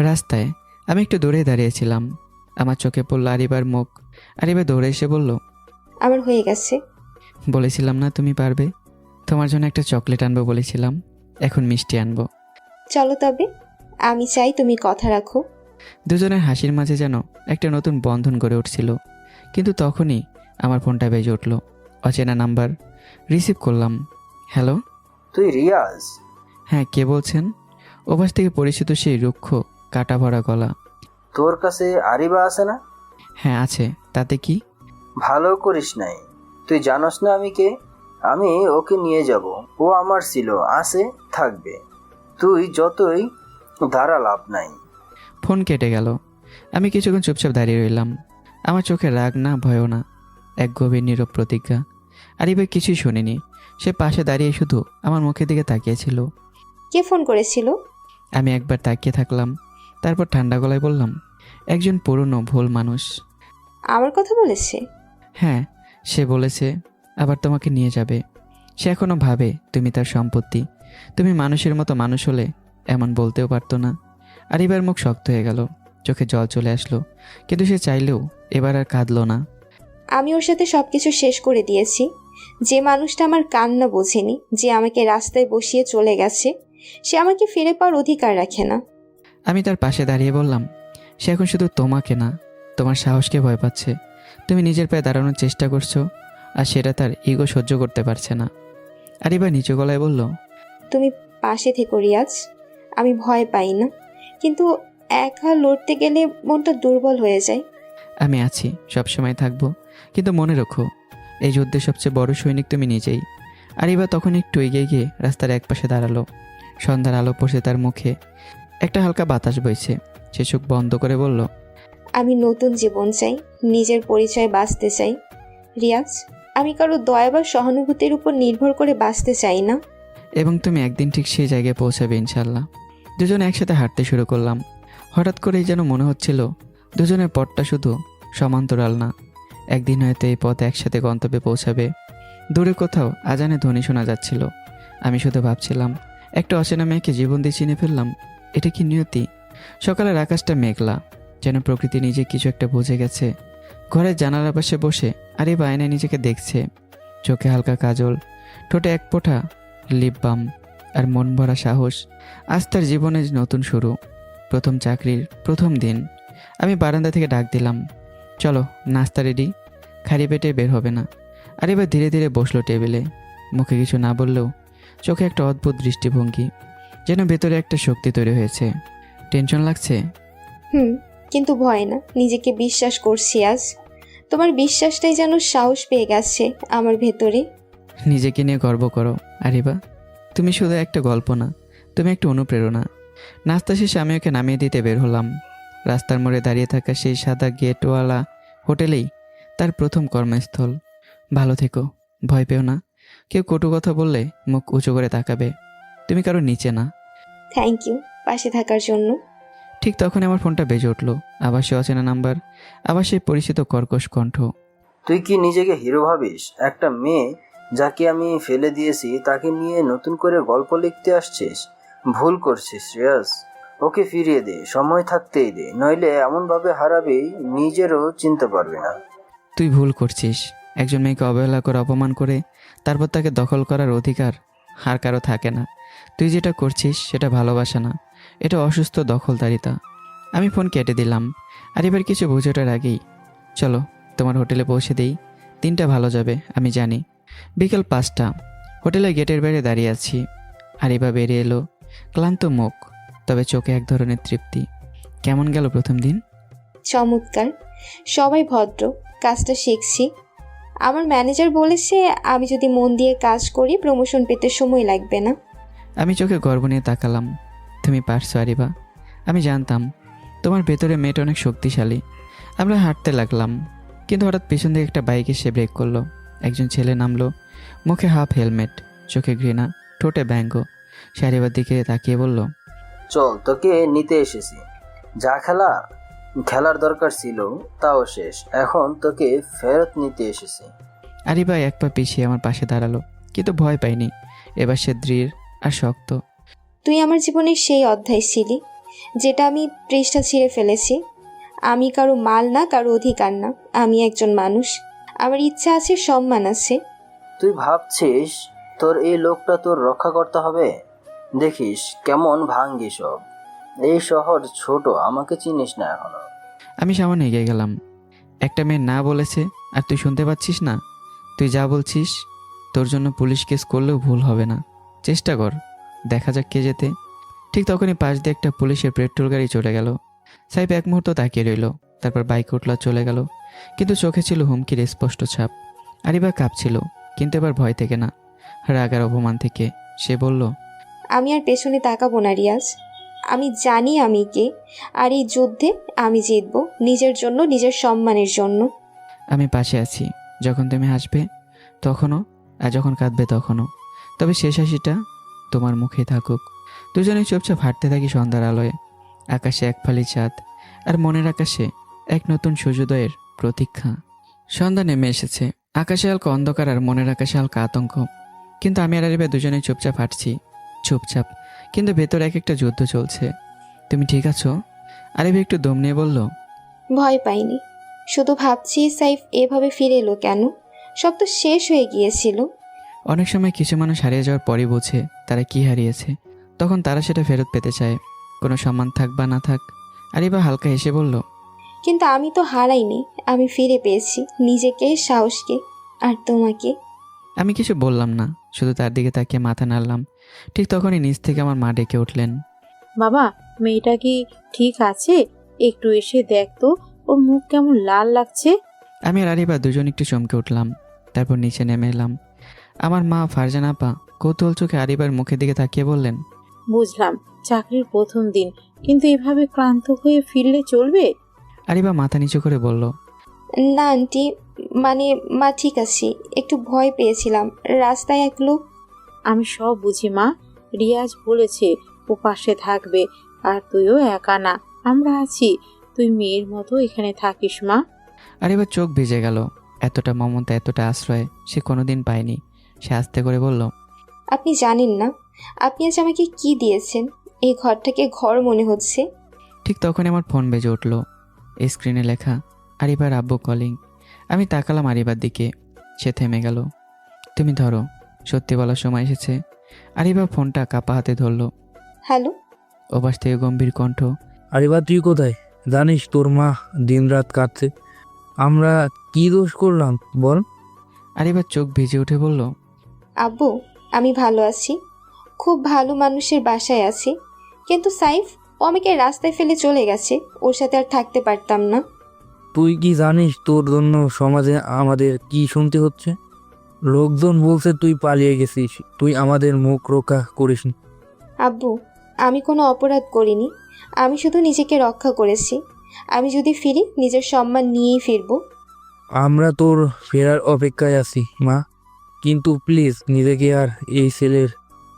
A: রাস্তায় আমি একটু দূরে দাঁড়িয়েছিলাম। আমার চোখে পড়ল আরিবার মুখ। আরিবা দৌড়ে এসে বলল,
D: আমার হয়ে গেছে।
A: বলেছিলাম না তুমি পারবে? তোমার জন্য একটা চকলেট আনবো বলেছিলাম, এখন মিষ্টি আনবো।
D: চলো তবে, আমি চাই তুমি কথা রাখো।
A: দুজনের হাসির মাঝে যেন একটা নতুন বন্ধন গড়ে উঠছিল। কিন্তু তখনই আমার ফোনটা বেজে উঠল। অচেনা নাম্বার। রিসিভ করলাম। হ্যালো।
E: তুই রিয়াজ?
A: হ্যাঁ, কে বলছেন? ওপাশ থেকে পরিচিত সেই রুক্ষ কাটা ভরা গলা।
E: তোর কাছে আরিবা আছে না?
A: হ্যাঁ আছে, তাতে কি?
E: ভালো করিস নাই। তুই জানোস না আমি কে? আমি ওকে নিয়ে যাব। ও আমার ছিল, আছে, থাকবে। তুই যতই ধারা লাভ নাই।
A: ফোন কেটে গেল। আমি কিছুক্ষণ চুপচাপ দাঁড়িয়ে রইলাম। আমার চোখে রাগ না, ভয়ও না, এক গভীর নীরব প্রতিজ্ঞা। আরিবা কিছুই শোনেনি। সে পাশে দাঁড়িয়ে শুধু আমার মুখের দিকে তাকিয়েছিল।
D: কে ফোন করেছিল?
A: আমি একবার তাকিয়ে থাকলাম, তারপর ঠান্ডা গলায় বললাম, একজন পুরনো ভুল মানুষ।
D: আমার কথা বলেছে?
A: হ্যাঁ, সে বলেছে আবার তোমাকে নিয়ে যাবে। সে এখনো ভাবে তুমি তার সম্পত্তি। তুমি মানুষের মতো মানুষ হলে এমন বলতেও পারতো না। আরিবার মুখ শক্ত হয়ে গেল। চোখে জল চলে আসলো, কিন্তু সে চাইলেও এবার আর কাঁদলো না।
D: আমি ওর সাথে সবকিছু শেষ করে দিয়েছি। যে মানুষটা আমার কান্না বোঝেনি, যে আমাকে রাস্তায় বসিয়ে চলে গেছে, সে আমাকে ফিরে পাওয়ার অধিকার রাখে না।
A: আমি তার পাশে দাঁড়িয়ে বললাম, সে এখন শুধু তোমাকে না, তোমার সাহসকে ভয় পাচ্ছে। তুমি নিজের পায়ে দাঁড়ানোর চেষ্টা করছো, আর সেটা তার ইগো সহ্য করতে পারছে না। আরিবা নিচু গলায় বলল,
D: তুমি পাশে থেকো রিয়াজ। আমি ভয় পাই না, কিন্তু একা লড়তে গেলে মনটা দুর্বল হয়ে যায়।
A: আমি আছি, সবসময় থাকবো, কিন্তু মনে রেখো, এই যুদ্ধের সবচেয়ে বড় সৈনিক তুমি নিজেই। আরিবা তখন একটু এগিয়ে গিয়ে রাস্তার একপাশে দাঁড়ালো। সন্ধ্যার আলো পড়ছে তার মুখে, একটা হালকা বাতাস বইছে। সে চোখ বন্ধ করে বলল,
D: আমি নতুন জীবন চাই, নিজের পরিচয় বাঁচতে চাই রিয়াজ। আমি কারো দয়া বা সহানুভূতির উপর নির্ভর করে বাঁচতে চাই না।
A: এবং তুমি একদিন ঠিক সেই জায়গায় পৌঁছাবে ইনশাল্লাহ। দুজনে একসাথে হাঁটতে শুরু করলাম। হঠাৎ করেই যেন মনে হচ্ছিল দুজনের পথটা শুধু সমান্তরাল না, একদিন হয়তো এই পথ একসাথে গন্তব্যে পৌঁছাবে। দূরে কোথাও আজানে ধ্বনি শোনা যাচ্ছিল। আমি শুধু ভাবছিলাম, একটা অচেনা মেয়েকে জীবন দিয়ে চিনে ফেললাম, এটা কি নিয়তি? সকালের আকাশটা মেঘলা, যেন প্রকৃতি নিজে কিছু একটা বুঝে গেছে। ঘরের জানালার পাশে বসে আরিবা আয়নায় নিজেকে দেখছে। চোখে হালকা কাজল, ঠোঁটে এক ফোঁটা লিপ বাম, আর মন ভরা সাহস। আজ তার জীবনের নতুন শুরু, প্রথম চাকরির প্রথম দিন। আমি বারান্দা থেকে ডাক দিলাম, চলো নাস্তা রেডি, খালি পেটে বের হবে না। আরিবা ধীরে ধীরে বসলো টেবিলে, মুখে কিছু না বললেও চোখে একটা অদ্ভুত দৃষ্টিভঙ্গি, যেন ভেতরে একটা শক্তি তৈরি হয়েছে। টেনশন লাগছে?
D: কিন্তু ভয় না, নিজেকে বিশ্বাস করছি আজ। তোমার বিশ্বাসটাই যেন সাহস পেয়ে গেছে আমার ভেতরে।
A: নিজেকে নিয়ে গর্ব করো আরিবা, তুমি শুধু একটা গল্প না, তুমি একটা অনুপ্রেরণা। নাস্তা শেষে আমি ওকে নামিয়ে দিতে বের হলাম। রাস্তার মোড়ে দাঁড়িয়ে থাকা সেই সাদা গেটওয়ালা হোটেলেই তার প্রথম কর্মস্থল। ভালো থেকো, ভয় পেও না। কেউ কটু কথা বললে মুখ উঁচু করে তাকাবে, তুমি কারো নিচে না।
D: থ্যাংক ইউ পাশে থাকার জন্য।
A: ঠিক তখন আমার ফোনটা বেজে উঠল। আবার সে অচেনা নাম্বার, আবার সেই পরিচিত কর্কশ কণ্ঠ।
E: তুই কি নিজেকে হিরো ভাবিস? একটা মেয়ে যাকে আমি ফেলে দিয়েছি তাকে নিয়ে নতুন করে গল্প লিখতে আসছিস? ভুল করছিস রিয়াজ। ওকে ফিরিয়ে দে, সময় থাকতেই দে, নইলে এমনভাবে হারাবি নিজেরও চিনতে পারবি না।
A: তুই ভুল করছিস। একজন মেয়েকে অবহেলা করে, অপমান করে তারপর তাকে দখল করার অধিকার আর কারো থাকে না। তুই যেটা করছিস সেটা ভালোবাসা না, এটা অসুস্থ দখলদারিতা। আমি ফোন কেটে দিলাম। আর এবার কিছু বুঝে ওঠার আগেই, চলো তোমার হোটেলে পৌঁছে দিই, দিনটা ভালো যাবে আমি জানি। বিকেল 5টা, হোটেলের গেটের বাইরে দাঁড়িয়ে আছি। আরিবা বেরিয়ে এলো, ক্লান্ত মুখ, তবে চোখে এক ধরনের তৃপ্তি। কেমন গেল প্রথম দিন?
D: চমৎকার, সবাই ভদ্র, কাজটা শিখছি। আমার ম্যানেজার বলেছে আমি যদি মন দিয়ে কাজ করি প্রমোশন পেতে সময় লাগবে না।
A: আমি চোখে গর্ব নিয়ে তাকালাম। তুমি পারছো আরিবা, আমি জানতাম তোমার ভেতরে মেয়েটা অনেক শক্তিশালী। আমরা হাঁটতে লাগলাম, কিন্তু হঠাৎ পিছন থেকে একটা বাইক এসে ব্রেক করলো। একজন ছেলে নামলো, মুখে হাফ হেলমেট, চোখে ঘৃণা, ঠোঁটে ব্যঙ্গ। সে আরিবার দিকে তাকিয়ে বলল,
E: চল, তোকে নিতে এসেছি। যা খেলার দরকার ছিল তাও শেষ, এখন তোকে ফেরত নিতে এসেছি।
A: আরিবা এক পা পিছিয়ে আমার পাশে দাঁড়ালো, কিন্তু ভয় পাইনি। এবার সে দৃঢ় আর শক্ত।
D: তুই আমার জীবনের সেই অধ্যায় ছিলি যেটা আমি পৃষ্ঠা ছিঁড়ে ফেলেছি। আমি কারো মাল না, কারো অধিকার না। আমি একজন মানুষ, আমার ইচ্ছা আছে, সম্মান আছে।
E: তুই ভাবছিস তোর এই লোকটা তোর রক্ষা করতে হবে? দেখিস কেমন ভাঙ্গি সব। এই শহর ছোট, আমাকে চিনিস না এখনো।
A: আমি সামনে এগিয়ে গেলাম। একটা মেয়ে না বলেছে আর তুই শুনতে পাচ্ছিস না? তুই যা বলছিস, তোর জন্য পুলিশ কেস করলেও ভুল হবে না। চেষ্টা কর, দেখা যাক কে যেতে। ঠিক তখনই পাশ দিয়ে একটা পুলিশের পেট্রোল গাড়ি চলে গেল। সাহেব এক মুহূর্ত তাকিয়ে রইল, তারপর বাইক উঠল, চলে গেল। কিন্তু চোখে ছিল হুমকির স্পষ্ট ছাপ। আরিবা কাঁপছিল, কিন্তু এবার ভয় থেকে না, রাগ আর অপমান থেকে। সে বলল,
D: আমি আর পেছনে তাকাবো না রিয়াজ। আমি জানি আমি কে, আর এই যুদ্ধে আমি জিতবো, নিজের জন্য, নিজের সম্মানের জন্য।
A: আমি পাশে আছি, যখন তুমি হাসবে তখনও, আর যখন কাঁদবে তখনও। তবে শেষ হাসিটা তোমার মুখে থাকুক। দুজনে চুপচাপ হাঁটতে থাকি সন্ধ্যার আলোয়। আকাশে এক ফালি চাঁদ, আর মনের আকাশে এক নতুন সূর্যোদয়ের প্রতীক্ষা। সন্ধ্যা নেমে এসেছে, আকাশে হালকা অন্ধকার আর মনের আকাশে হালকা আতঙ্ক। কিন্তু আমি আর আরিবা দুজনে চুপচাপ হাঁটছি, চুপচাপ, কিন্তু ভেতরে এক একটা যুদ্ধ চলছে। তুমি ঠিক আছো? আরিবা একটু দম নিয়ে বলল,
D: ভয় পাইনি, শুধু ভাবছি সাইফ এভাবে ফিরে এলো কেন? সব তো শেষ হয়ে গিয়েছিল।
A: অনেক সময় কিছু মানুষ হারিয়ে যাওয়ার পরই বোঝে তারা কি হারিয়েছে, তখন তারা সেটা ফেরত পেতে চায়, কোনো সম্মান থাক বা না থাক। আরিবা হালকা হেসে বলল,
D: কিন্তু আমি তো হারাইনি, আমি ফিরে পেয়েছি নিজেকে, সাহসকে, আর তোমাকে।
A: আমি কিছু বললাম না, শুধু তার দিকে তাকিয়ে মাথা নাড়লাম। ঠিক তখনই নিচ থেকে আমার মা ডেকে উঠলেন।
B: বাবা, মেয়েটা কি ঠিক আছে? একটু এসে দেখ তো, ওর মুখ কেমন লাল লাগছে।
A: আমি আর আরিবা দুজন একটু চমকে উঠলাম, তারপর নিচে নেমে এলাম। আমার মা ফারজানা আপা কৌতূহল চোখে আরিবার মুখের দিকে তাকিয়ে বললেন,
B: বুঝলাম চাকরির প্রথম দিন, কিন্তু এভাবে ক্লান্ত হয়ে ফিরলে চলবে?
A: আরিবা মাথা নিচু করে বলল,
D: না আন্টি, মানে মা ঠিক আছে, একটু ভয় পেয়েছিলাম, রাস্তায় এক লোক।
B: আমি সব বুঝি মা, রিয়াজ বলেছে ও পাশে থাকবে, আর তুইও একা না, আমরা আছি। তুই মেয়ের মতো এখানে থাকিস মা।
A: আরিবার চোখ ভিজে গেল। এতটা মমতা, এতটা আশ্রয় সে কোনোদিন পায়নি। সে আস্তে করে বলল,
D: আপনি জানেন না আপনি আজ আমাকে কি দিয়েছেন? এই ঘরটাকে ঘর মনে হচ্ছে।
A: ঠিক তখনই আমার ফোন বেজে উঠল। স্ক্রিনে লেখা আরিবার আব্বু কলিং। আমি তাকালাম আরিবার দিকে। সে থেমে গেল। তুমি ধরো, সত্যি বলার সময় এসেছে। আরিবা ফোনটা কাপা হাতে ধরল।
D: হ্যালো।
A: ওপাশ থেকে গম্ভীর কণ্ঠ,
G: আরিবা তুই কোথায়? জানিস তোর মা দিনরাত কাঁদছে। আমরা কি দোষ করলাম বল?
A: আরিবার চোখ ভিজে উঠে বলল,
D: আব্বু, আমি ভালো আছি, খুব ভালো মানুষের বাসায় আছি, কিন্তু সাইফ, ও আমাকে রাস্তায় ফেলে চলে গেছে, ওর সাথে আর থাকতে পারতাম না।
G: তুই কি জানিস তোর জন্য সমাজে আমাদের কি শুনতে হচ্ছে? লোকজন বলছে তুই পালিয়ে গেছিস, তুই আমাদের মুখ রক্ষা করিসনি।
D: আব্বু, আমি কোনো অপরাধ করিনি, আমি শুধু নিজেকে রক্ষা করেছি। আমি যদি ফিরি নিজের সম্মান নিয়েই ফিরবো।
G: আমরা তোর ফেরার অপেক্ষায় আছি মা, কিন্তু প্লিজ নিজেকে আর এই ছেলের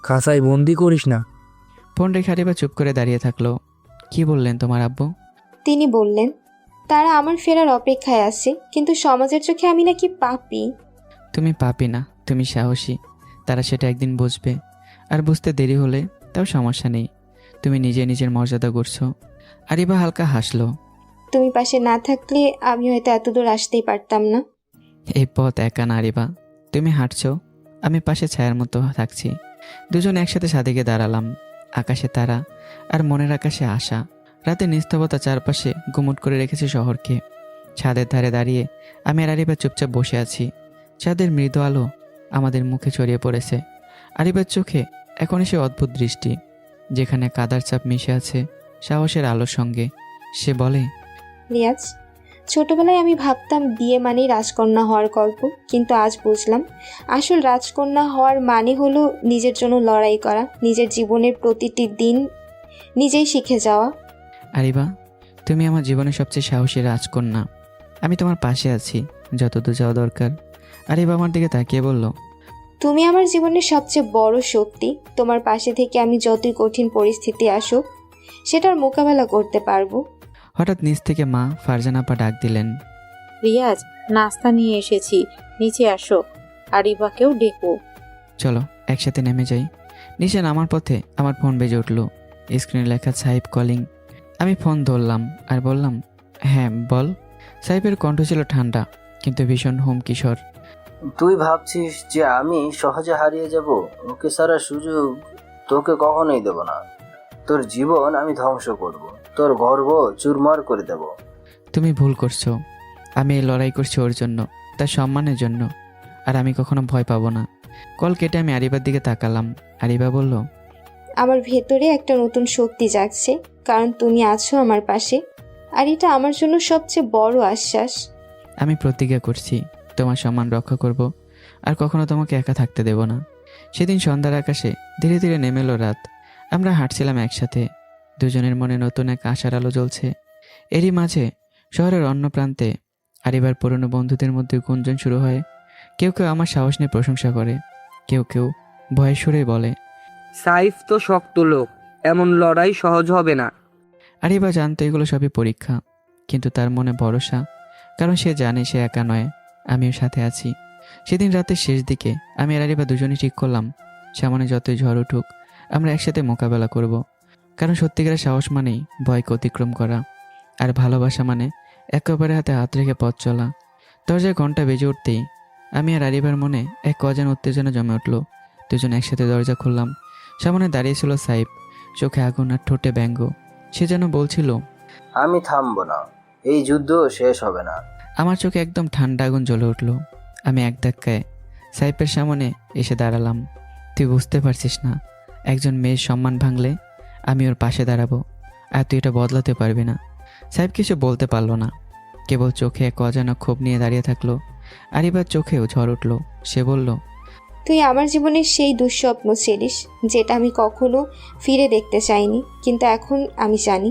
G: খাঁচায় বন্দি করিস না।
A: ফোন রেখে আরিবা চুপ করে দাঁড়িয়ে থাকলো। কি বললেন তোমার আব্বু?
D: তিনি বললেন, তারা আমার ফেরার অপেক্ষায় আছে, কিন্তু সমাজের চোখে আমি নাকি পাপী।
A: তুমি পাপি না, তুমি সাহসী। তারা সেটা একদিন বুঝবে, আর বুঝতে দেরি হলে তাও সমস্যা নেই। তুমি নিজে নিজের মর্যাদা করছো। আরিবা হালকা হাসলো।
D: তুমি পাশে না থাকলে আমি হয়তো এতদূর আসতেই পারতাম না।
A: এই পথ একা না আরিবা, তুমি হাঁটছো, আমি পাশে ছায়ার মতো থাকছি। দুজন একসাথে ছাদে দাঁড়ালাম। আকাশে তারা, আর মনের আকাশে আশা। রাতে নিস্তবতা চারপাশে গুমুট করে রেখেছে শহরকে। ছাদের ধারে দাঁড়িয়ে আমি আর আরিবা চুপচাপ বসে আছি। চাঁদের মৃদু আলো আমাদের মুখে ছড়িয়ে পড়েছে। আরিবার চোখে এখন সে অদ্ভুত দৃষ্টি, যেখানে কাদার চাপ মিশে আছে সাহসের আলোর সঙ্গে। সে বলে,
D: রিয়াজ, ছোটবেলায় আমি ভাবতাম বিয়ে মানেই রাজকন্যা হওয়ার গল্প, কিন্তু আজ বুঝলাম আসল রাজকন্যা হওয়ার মানে হলো নিজের জন্য লড়াই করা, নিজের জীবনের প্রতিটি দিন নিজেই শিখে যাওয়া।
A: আরিবা, তুমি আমার জীবনের সবচেয়ে সাহসী রাজকন্যা। আমি তোমার পাশে আছি যতদূর যাওয়া দরকার। আরিবা আমার দিকে তাকিয়ে বলল,
D: তুমি আমার জীবনের সবচেয়ে বড় শক্তি। তোমার পাশে থেকে আমি যতই কঠিন পরিস্থিতি আসুক সেটার মোকাবেলা করতে পারবো।
A: হঠাৎ নিচ থেকে মা ফারজানা আপা ডাক দিলেন।
B: রিয়াজ, নাস্তা নিয়ে এসেছি, নিচে আসো। আরিবাকেও ডেকো।
A: চলো একসাথে নেমে যাই। নিচে নামার পথে আমার ফোন বেজে উঠল। স্ক্রিনে লেখা সাইফ কলিং। আমি ফোন ধরলাম আর বললাম, হ্যাঁ বল। সাইফের কণ্ঠ ছিল ঠান্ডা কিন্তু ভীষণ হুমকিস্বর।
E: তুই ভাবছিস যে আমি সহজে হারিয়ে যাব? ওকে সারা সুযোগ তোকে কখনোই দেব না। তোর জীবন আমি ধ্বংস করব, তোর গর্ব চুরমার করে দেব।
A: তুমি ভুল করছো। আমি এই লড়াই করছি ওর জন্য, তার সম্মানের জন্য। আর আমি কখনো ভয় পাবো না। কল কেটে আমি আরিবার দিকে তাকালাম। আরিবা বলল,
D: আমার ভেতরে একটা নতুন শক্তি জাগছে, কারণ তুমি আছো আমার পাশে, আর এটা আমার জন্য সবচেয়ে বড় আশ্বাস।
A: আমি প্রতিজ্ঞা করছি তোমার সম্মান রক্ষা করব, আর কখনো তোমাকে একা থাকতে দেব না। সেদিন সন্ধ্যার আকাশে ধীরে ধীরে নেমে এলো রাত। আমরা হাঁটছিলাম একসাথে, দুজনের মনে নতুন এক আশার আলো জ্বলছে। এরই মাঝে শহরের অন্য প্রান্তে আরিবার পুরনো বন্ধুদের মধ্যে গুঞ্জন শুরু হয়। কেউ কেউ আমার সাহস নিয়ে প্রশংসা করে, কেউ কেউ ভয়ের সুরে বলে,
C: সাইফ তো শক্ত লোক, এমন লড়াই সহজ হবে না।
A: আরিবা জানতো এগুলো সবই পরীক্ষা, কিন্তু তার মনে ভরসা, কারণ সে জানে সে একা নয়, আমিও সাথে আছি। সেদিন রাতের শেষ দিকে আমি আর আরিবা দুজনেই ঠিক করলাম, সামনে যতই ঝড় উঠুক আমরা একসাথে মোকাবেলা করব। কারণ সত্যিকারের সাহস মানেই ভয়কে অতিক্রম করা, আর ভালোবাসা মানে একেবারে হাতে হাত রেখে পথ চলা। দরজায় ঘন্টা বেজে উঠতেই আমি আর আরিবার মনে এক অজানা উত্তেজনা জমে উঠল। দুজন একসাথে দরজা খুললাম। সামনে দাঁড়িয়েছিল সাইব, চোখে আগুন আর ঠোঁটে ব্যঙ্গ। সে যেন বলছিল,
E: আমি থামবো না, এই যুদ্ধ শেষ হবে না।
A: আমার চোখে একদম ঠান্ডা আগুন জ্বলে উঠল। আমি এক ধাক্কায় সাইফের সামনে এসে দাঁড়ালাম। তুই বুঝতে পারছিস না, একজন মেয়ের সম্মান ভাঙলে আমি ওর পাশে দাঁড়াবো, আর তুই এটা বদলাতে পারবি না। সাইফ কিছু বলতে পারলো না, কেবল চোখে এক অজানা ক্ষোভ নিয়ে দাঁড়িয়ে থাকলো। আর এবার চোখেও ঝড় উঠল। সে বলল,
D: তুই আমার জীবনের সেই দুঃস্বপ্ন ছিলিস যেটা আমি কখনো ফিরে দেখতে চাইনি, কিন্তু এখন আমি জানি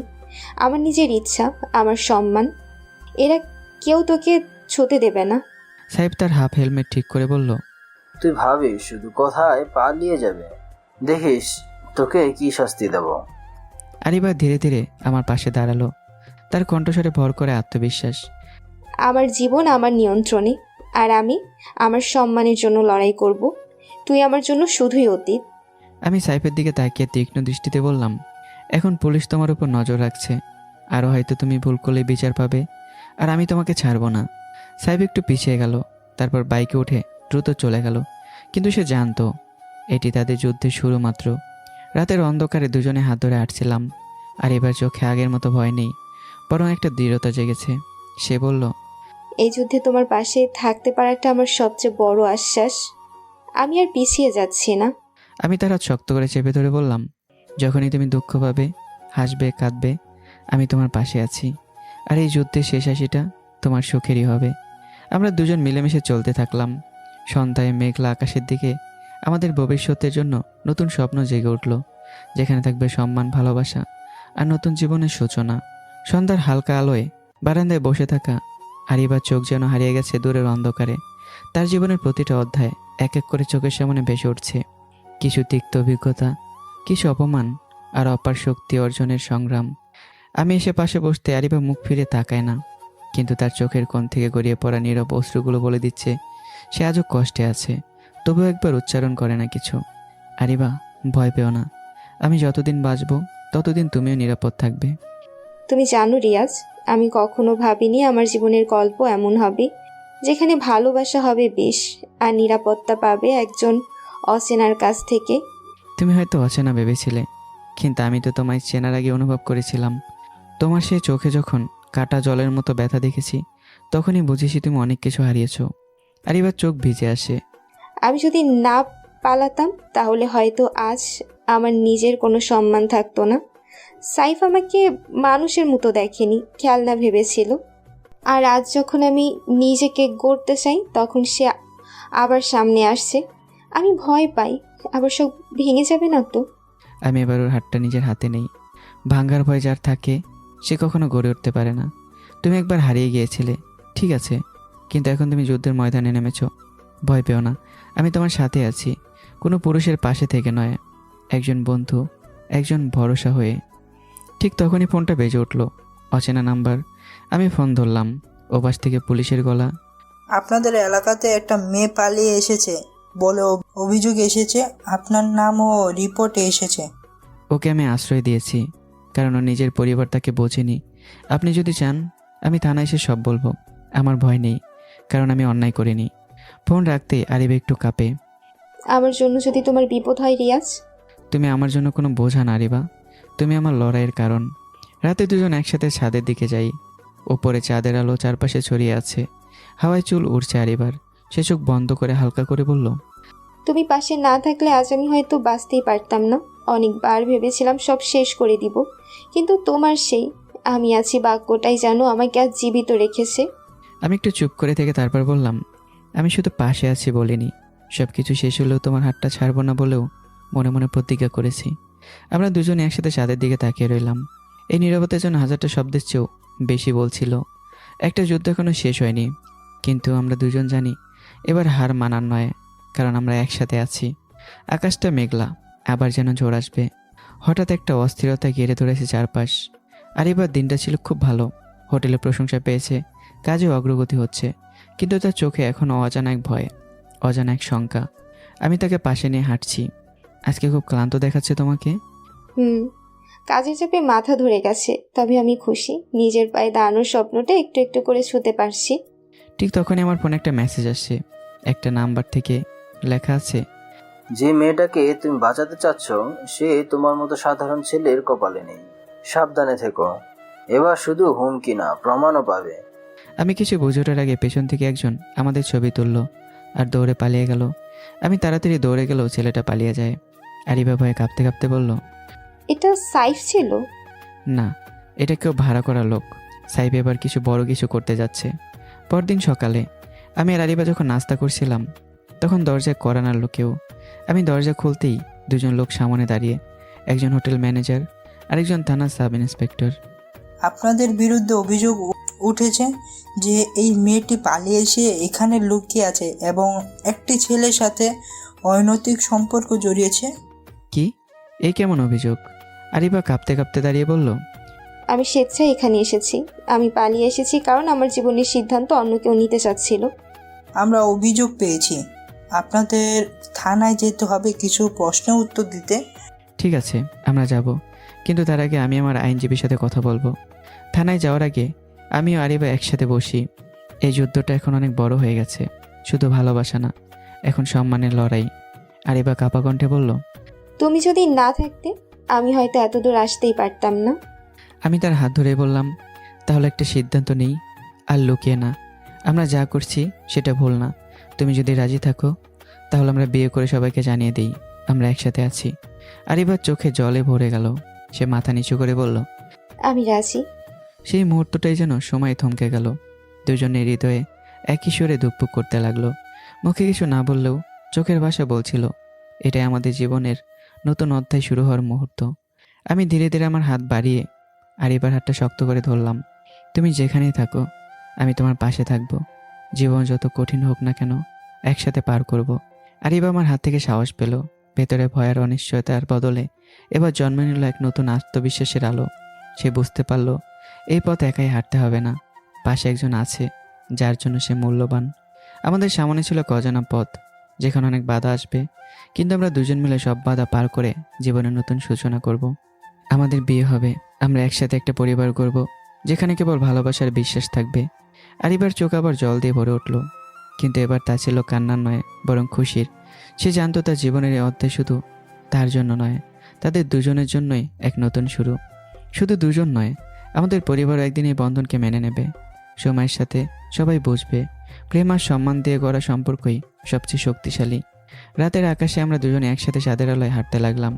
D: আমার নিজের ইচ্ছা, আমার সম্মান, এরা কেউ তোকে ছুতে দেবে না।
A: সাইফ তার হাফ হেলমেট ঠিক করে বলল,
E: তুই ভাবিস শুধু কথায় পালিয়ে যাবে, দেখিস তোকে কি শাস্তি দেব।
A: আর এবার ধীরে ধীরে আমার পাশে দাঁড়ালো, তার কণ্ঠস্বরে ভর করে আত্মবিশ্বাস।
D: আমার জীবন আমার নিয়ন্ত্রণে, আর আমি আমার সম্মানের জন্য লড়াই করব। তুই আমার জন্য শুধুই অতীত।
A: আমি সাইফের দিকে তাকিয়ে তীক্ষ্ণ দৃষ্টিতে বললাম, এখন পুলিশ তোমার উপর নজর রাখছে, আরও হয়তো তুমি ভুল করলে বিচার পাবে, আর আমি তোমাকে ছাড়বো না। সাইফ একটু পিছিয়ে গেল, তারপর বাইকে উঠে দ্রুত চলে গেল। কিন্তু সে জানতো এটি তাদের যুদ্ধের শুরু মাত্র। রাতের অন্ধকারে দুজনে হাত ধরে হাঁটছিলাম, আর এবার চোখে আগের মতো ভয় নেই, বরং একটা দৃঢ়তা জেগেছে। সে বলল,
D: এই যুদ্ধে তোমার পাশে থাকতে পারাটা আমার সবচেয়ে বড় আশ্বাস। আমি আর পিছিয়ে যাচ্ছি না।
A: আমি তার হাত শক্ত করে চেপে ধরে বললাম, যখনই তুমি দুঃখ পাবে, হাসবে, কাঁদবে, আমি তোমার পাশে আছি। আর এই যুদ্ধের শেষ হাসিটা তোমার সুখেরই হবে। আমরা দুজন মিলেমিশে চলতে থাকলাম। সন্ধ্যায় মেঘলা আকাশের দিকে আমাদের ভবিষ্যতের জন্য নতুন স্বপ্ন জেগে উঠল, যেখানে থাকবে সম্মান, ভালোবাসা আর নতুন জীবনের সূচনা। সন্ধ্যার হালকা আলোয় বারান্দায় বসে থাকা আরিবার চোখ যেন হারিয়ে গেছে দূরের অন্ধকারে। তার জীবনের প্রতিটা অধ্যায় এক এক করে চোখের সামনে ভেসে উঠছে। কিছু তিক্ত অভিজ্ঞতা, কিছু অপমান, আর অপার শক্তি অর্জনের সংগ্রাম। আমি এসে পাশে বসতে আরিবা মুখ ফিরে তাকায় না, কিন্তু তার চোখের কোণ থেকে গড়িয়ে পড়া নীরব অশ্রুগুলো বলে দিচ্ছে সে আজও কষ্টে আছে, তবুও একবার উচ্চারণ করে না কিছু। আরিবা, ভয় পেও না, আমি যতদিন বাঁচবো ততদিন তুমিও নিরাপদ থাকবে।
D: তুমি জানো রিয়াজ, আমি কখনো ভাবিনি আমার জীবনের গল্প এমন হবে, যেখানে ভালোবাসা হবে বিষ আর নিরাপত্তা পাবে একজন অচেনার কাছ থেকে।
A: তুমি হয়তো অচেনা ভেবেছিলে, কিন্তু আমি তো তোমায় চেনার আগে অনুভব করেছিলাম। তোমার সেই চোখে যখন কাটা জলের মতো ব্যথা দেখেছি, তখনই বুঝেছি তুমি অনেক কিছু হারিয়েছো। আর এবার চোখ ভিজে আসে।
D: আমি যদি না পালাতাম তাহলে হয়তো আজ আমার নিজের কোনো সম্মান থাকতো না। সাইফ আমাকে মানুষের মতো দেখেনি, খেলনা ভেবেছিল। আর আজ যখন আমি নিজেকে গড়তে চাই, তখন সে আবার সামনে আসছে। আমি ভয় পাই, আবার সব ভেঙে যাবে না তো?
A: আমি এবার ওর হাতটা নিজের হাতে নেই। ভাঙ্গার ভয় যার থাকে সে কখনো গড়ে উঠতে পারে না। তুমি একবার হারিয়ে গিয়েছিলে, ঠিক আছে, কিন্তু এখন তুমি যুদ্ধের ময়দানে নেমেছো। ভয় পেও না, আমি তোমার সাথে আছি, কোনো পুরুষের পাশে থেকে নয়, একজন বন্ধু, একজন ভরসা হয়ে। ঠিক তখনই ফোনটা বেজে উঠল, অচেনা নাম্বার। আমি ফোন ধরলাম, ওপাশ থেকে পুলিশের গলা।
H: আপনাদের এলাকাতে একটা মেয়ে পালিয়ে এসেছে বলে অভিযোগ এসেছে, আপনার নামও রিপোর্টে এসেছে।
A: ওকে আমি আশ্রয় দিয়েছি, কারণ ও নিজের পরিবার তাকে বোঝেনি। আপনি যদি চান আমি থানায় এসে সব বলবো, আমার ভয় নেই, কারণ আমি অন্যায় করিনি। ফোন রাখতেই আরিব একটু কাঁপে।
D: আমার জন্য যদি তোমার বিপদ হয় রিয়াজ?
A: তুমি আমার জন্য কোনো বোঝা না আরিবা, তুমি আমার লড়াইয়ের কারণ। রাতে দুজন একসাথে ছাদের দিকে যাই। ওপরে চাঁদের আলো চারপাশে ছড়িয়ে আছে, হাওয়ায় চুল উড়ছে আরিবার। সে চোখ বন্ধ করে হালকা করে বলল,
D: তুমি পাশে না থাকলে আজ আমি হয়তো বাঁচতেই পারতাম না। অনেকবার ভেবেছিলাম সব শেষ করে দিব, কিন্তু তোমার সেই আমি আছি বাক্যটাই যেন আমাকে আজ জীবিত রেখেছে।
A: আমি একটু চুপ করে থেকে তারপর বললাম, আমি শুধু পাশে আছি বলিনি, সব কিছু শেষ হলেও তোমার হাতটা ছাড়বো না বলেও মনে মনে প্রতিজ্ঞা করেছি। আমরা দুজনে একসাথে চাঁদের দিকে তাকিয়ে রইলাম। এই নীরবতার জন্য হাজারটা শব্দের চেয়েও বেশি বলছিল। একটা যুদ্ধ এখনো শেষ হয়নি, কিন্তু আমরা দুজন জানি এবার হার মানার নয়, কারণ আমরা একসাথে আছি। আকাশটা মেঘলা, আবার যেন ঝড় আসবে। হঠাৎ একটা অস্থিরতা ঘিরে ধরেছে চারপাশ। আর এবার দিনটা ছিল খুব ভালো, হোটেলে প্রশংসা পেয়েছে, কাজে অগ্রগতি হচ্ছে, কিন্তু তার চোখে এখনও অজানা এক ভয়, অজানা এক শঙ্কা। আমি তাকে পাশে নিয়ে হাঁটছি। আজকে খুব ক্লান্ত দেখাচ্ছে তোমাকে।
D: কাজের চাপে মাথা ধরে গেছে, তবে আমি খুশি নিজের পায়ে দাঁড়ানোর স্বপ্নটা একটু একটু করে ছুঁতে পারছি।
A: ঠিক তখনই আমার ফোনে একটা মেসেজ আসছে। একটা নাম্বার থেকে লেখা আছে,
E: যে মেয়েটাকে তুমি বাঁচাতে চাচ্ছ সে তোমার মতো সাধারণ ছেলের কপালে নেই, সাবধানে থেকো। এবার শুধু হুমকি না, প্রমাণও পাবে।
A: আমি কিছু বুঝে ওঠার আগে পেছন থেকে একজন আমাদের ছবি তুললো আর দৌড়ে পালিয়ে গেল। আমি তাড়াতাড়ি দৌড়ে গেলেও ছেলেটা পালিয়ে যায়। আরিবা ভয়ে কাঁপতে কাঁপতে বলল,
D: এটা সাইফ ছিল?
A: না, এটা কেউ ভাড়া করা লোক। সাইব এবার কিছু বড় কিছু করতে যাচ্ছে। পরদিন সকালে আমি আর আরিবা যখন নাস্তা করছিলাম, তখন দরজায় কড়া নাড়ল কেউ। আমি দরজা খুলতেই দুজন লোক সামনে দাঁড়িয়ে, একজন হোটেল ম্যানেজার আর একজন থানার সাব ইন্সপেক্টর।
H: আপনাদের বিরুদ্ধে অভিযোগ উঠেছে যে এই মেয়েটি পালিয়ে এসে এখানে লুকিয়ে আছে এবং একটি ছেলের সাথে অনৈতিক সম্পর্ক জড়িয়েছে।
A: কি? এই কেমন অভিযোগ? আরিবা কাঁপতে কাঁপতে দাঁড়িয়ে বলল,
D: আমি স্বেচ্ছায় এখানে এসেছি। আমি পালিয়ে এসেছি কারণ আমার জীবনের সিদ্ধান্ত অন্য কেউ নিতে চাচ্ছিল।
H: আমরা অভিযোগ পেয়েছি, আপনাদের থানায় যেতে হবে কিছু প্রশ্নের উত্তর দিতে।
A: ঠিক আছে, আমরা যাব, কিন্তু তার আগে আমি আমার আইনজীবীর সাথে কথা বলবো। থানায় যাওয়ার আগে আমি ও আরিবা একসাথে বসি। এই যুদ্ধটা এখন অনেক বড় হয়ে গেছে, শুধু ভালোবাসা না, এখন সম্মানের লড়াই। আরিবা কাঁপা কণ্ঠে বলল,
D: তুমি যদি না থাকতে আমি হয়তো এত দূর আসতেই পারতাম না।
A: আমি তার হাত ধরে বললাম, তাহলে একটা সিদ্ধান্ত নেই, আর লুকিয়ে না। আমরা যা করছি সেটা ভুল না। তুমি যদি রাজি থাকো তাহলে আমরা বিয়ে করে সবাইকে জানিয়ে দিই আমরা একসাথে আছি। আরিবার চোখে জলে ভরে গেল। সে মাথা নিচু করে বলল,
D: আমি রাজি।
A: সেই মুহূর্তটাই যেন সময় থমকে গেল। দুজনের হৃদয়ে একই সুরে ধুকপুক করতে লাগলো। মুখে কিছু না বললেও চোখের ভাষা বলছিল, এটাই আমাদের জীবনের নতুন অধ্যায় শুরু হওয়ার মুহূর্ত। আমি ধীরে ধীরে আমার হাত বাড়িয়ে আরিবার হাতটা শক্ত করে ধরলাম। তুমি যেখানেই থাকো আমি তোমার পাশে থাকবো। জীবন যত কঠিন হোক না কেন একসাথে পার করব। আরিবা আমার হাত থেকে সাহস পেল। ভেতরে ভয়ের অনিশ্চয়তার বদলে এবার জন্ম নিল এক নতুন আত্মবিশ্বাসের আলো। সে বুঝতে পারল এই পথ একাই হাঁটতে হবে না, পাশে একজন আছে যার জন্য সে মূল্যবান। আমাদের সামনে ছিল এক অজানা পথ, যেখানে অনেক বাধা আসবে, কিন্তু আমরা দুজন মিলে সব বাধা পার করে জীবনের নতুন সূচনা করব। আমাদের বিয়ে হবে, আমরা একসাথে একটা পরিবার করব, যেখানে কেবল ভালোবাসার বিশ্বাস থাকবে। আরিবার চোখ আবার জল দিয়ে ভরে উঠল, কিন্তু এবার তা ছিল কান্নার নয়, বরং খুশির। সে জানতো তার জীবনের এই অধ্যায় শুধু তার জন্য নয়, তাদের দুজনের জন্যই এক নতুন শুরু। শুধু দুজন নয়, আমাদের পরিবার একদিন এই বন্ধনকে মেনে নেবে। সময়ের সাথে সবাই বুঝবে, প্রেম আর সম্মান দিয়ে গড়া সম্পর্কই সবচেয়ে শক্তিশালী। রাতের আকাশে আমরা দুজনে একসাথে চাঁদের আলোয় হাঁটতে লাগলাম,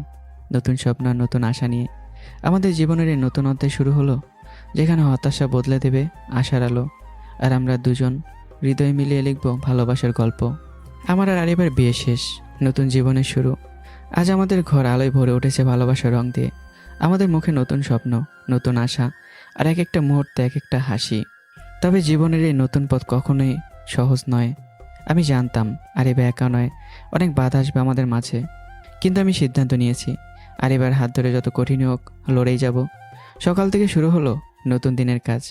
A: নতুন স্বপ্ন আর নতুন আশা নিয়ে। আমাদের জীবনের এই নতুন অধ্যায় শুরু হলো, যেখানে হতাশা বদলে দেবে আশার আলো, আর আমরা দুজন হৃদয় মিলিয়ে লিখব ভালোবাসার গল্প। আমার আর আরিবার বিয়ে শেষ, নতুন জীবনের শুরু। আজ আমাদের ঘর আলোয় ভরে উঠেছে ভালোবাসার রং দিয়ে। আমাদের মুখে নতুন স্বপ্ন, নতুন আশা, আর এক একটা মুহূর্তে এক একটা হাসি। তবে জীবনের এই নতুন পথ কখনোই সহজ নয়। আমি জানতাম আরিবা একা নয়, অনেক বাধা আসবে আমাদের মাঝে, কিন্তু আমি সিদ্ধান্ত নিয়েছি আরিবার হাত ধরে যত কঠিন হোক লড়েই যাব। সকাল থেকে শুরু হলো নতুন দিনের কাজ।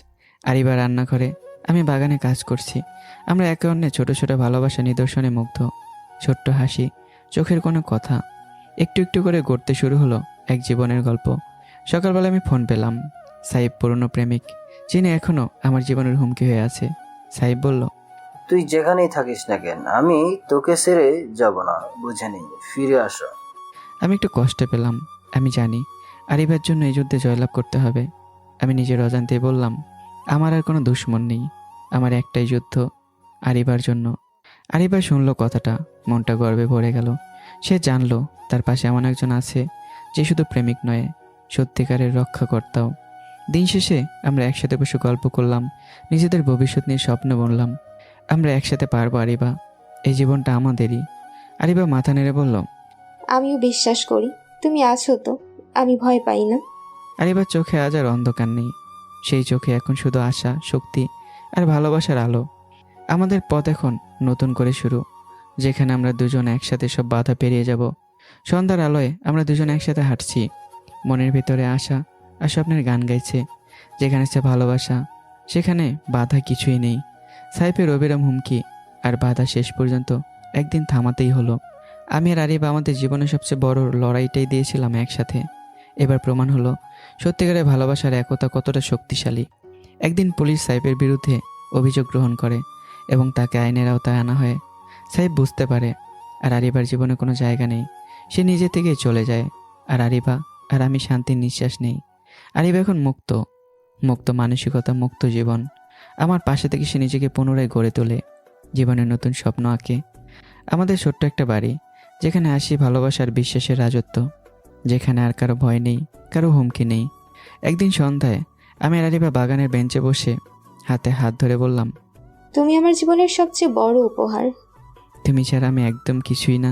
A: আরিবা রান্নাঘরে, আমি বাগানে কাজ করছি। আমরা একে অন্যের ছোট ছোট ভালোবাসা নিদর্শনে মুগ্ধ। ছোট্ট হাসি, চোখের কোনো কথা, একটু একটু করে গড়তে শুরু হলো এক জীবনের গল্প। সকালবেলা আমি ফোন পেলাম। সাইব, পুরনো প্রেমিক, যিনি এখনও আমার জীবনের হুমকি হয়ে আছে। সাইব বলল,
E: তুই যেখানেই থাকিস না কেন আমি তোকে ছেড়ে যাব না, বুঝে নি, ফিরে আসো।
A: আমি একটু কষ্ট পেলাম। আমি জানি আরিবার জন্য এই যুদ্ধে জয়লাভ করতে হবে। আমি নিজের অজান্তেই বললাম, আমার আর কোনো দুশ্মন নেই, আমার একটাই যুদ্ধ, আরিবার জন্য। আরিবা শুনলো কথাটা, মনটা গর্বে ভরে গেল। সে জানলো তার পাশে এমন একজন আছে যে শুধু প্রেমিক নয়, সত্যিকারের রক্ষাকর্তাও। দিন শেষে আমরা একসাথে বসে গল্প করলাম, নিজেদের ভবিষ্যৎ নিয়ে স্বপ্ন বুনলাম। আমরা একসাথে পারবো আরিবা, এই জীবনটা আমাদেরই। আরিবা মাথা নেড়ে বলল,
D: আমিও বিশ্বাস করি তুমি আছো তো, আমি ভয় পাই না।
A: আরিবার চোখে আজ আর অন্ধকার নেই, সেই চোখে এখন শুধু আশা, শক্তি আর ভালোবাসার আলো। আমাদের পথ এখন নতুন করে শুরু, যেখানে আমরা দুজন একসাথে সব বাধা পেরিয়ে যাব। সন্ধ্যার আলোয় আমরা দুজন একসাথে হাঁটছি, মনের ভিতরে আশা আর স্বপ্নের গান গাইছে। যেখানে সে ভালোবাসা, সেখানে বাধা কিছুই নেই। সাইফের অবিরাম হুমকি আর বাধা শেষ পর্যন্ত একদিন থামাতেই হলো। আমি আর আরিবা আমাদের জীবনের সবচেয়ে বড় লড়াইটাই দিয়েছিলাম একসাথে। এবার প্রমাণ হলো সত্যিকারের ভালোবাসার একতা কতটা শক্তিশালী। একদিন পুলিশ সাহেবের বিরুদ্ধে অভিযোগ গ্রহণ করে এবং তাকে আইনের আওতায় আনা হয়। সাহেব বুঝতে পারে আর আরিবার জীবনে কোনো জায়গা নেই। সে নিজে থেকেই চলে যায়। আর আরিবা আর আমি শান্তির নিঃশ্বাস নেই। আরিবা এখন মুক্ত, মুক্ত মানসিকতা, মুক্ত জীবন। আমার পাশে থেকে সে নিজেকে পুনরায় গড়ে তোলে, জীবনের নতুন স্বপ্ন আঁকে। আমাদের ছোট্ট একটা বাড়ি, যেখানে আসি ভালোবাসার বিশ্বাসের রাজত্ব, যেখানে আর কারো ভয় নেই, কারো হুমকি নেই। একদিন সন্ধ্যায় আমি আর আরিবা বাগানের বেঞ্চে বসে হাতে হাত ধরে বললাম,
D: তুমি আমার জীবনের সবচেয়ে বড় উপহার।
A: তুমি ছাড়া আমি একদম কিছুই না।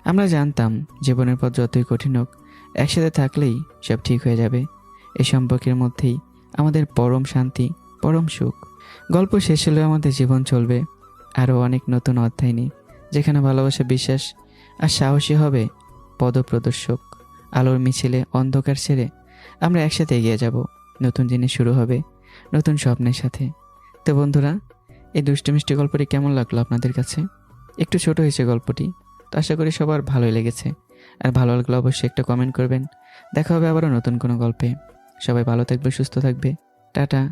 A: আমরা জানতাম জীবনের পথ যতই কঠিন হোক, একসাথে থাকলেই সব ঠিক হয়ে যাবে। এই সম্পর্কের মধ্যেই আমাদের পরম শান্তি, পরম সুখ। গল্প শেষ হলেও আমাদের জীবন চলবে আরও অনেক নতুন অধ্যায় নিয়ে, যেখানে ভালোবাসা, বিশ্বাস আর সাহসী হবে পদপ্রদর্শক। আলোর মিছিলে অন্ধকার ছেড়ে আমরা একসাথে এগিয়ে যাব। নতুন জিনিস শুরু হবে, নতুন স্বপ্নের সাথে। তো বন্ধুরা, এই দুষ্টু মিষ্টি গল্পটি কেমন লাগলো আপনাদের কাছে? একটু ছোট হয়েছে গল্পটি, তো আশা করি সবার ভালোই লেগেছে। আর ভালো লাগলে অবশ্যই একটা কমেন্ট করবেন। দেখা হবে আবারও নতুন কোনো গল্পে। সবাই ভালো থাকবে, সুস্থ থাকবে। টাটা।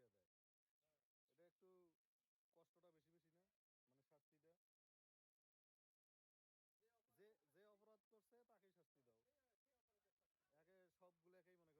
I: দিয়ে দেয়। এটা একটু কষ্টটা বেশি বেশি না, মানে শাস্তিটা। যে যে অপরাধ করছে তাকেই শাস্তি দাও, একে সবগুলো একেই মনে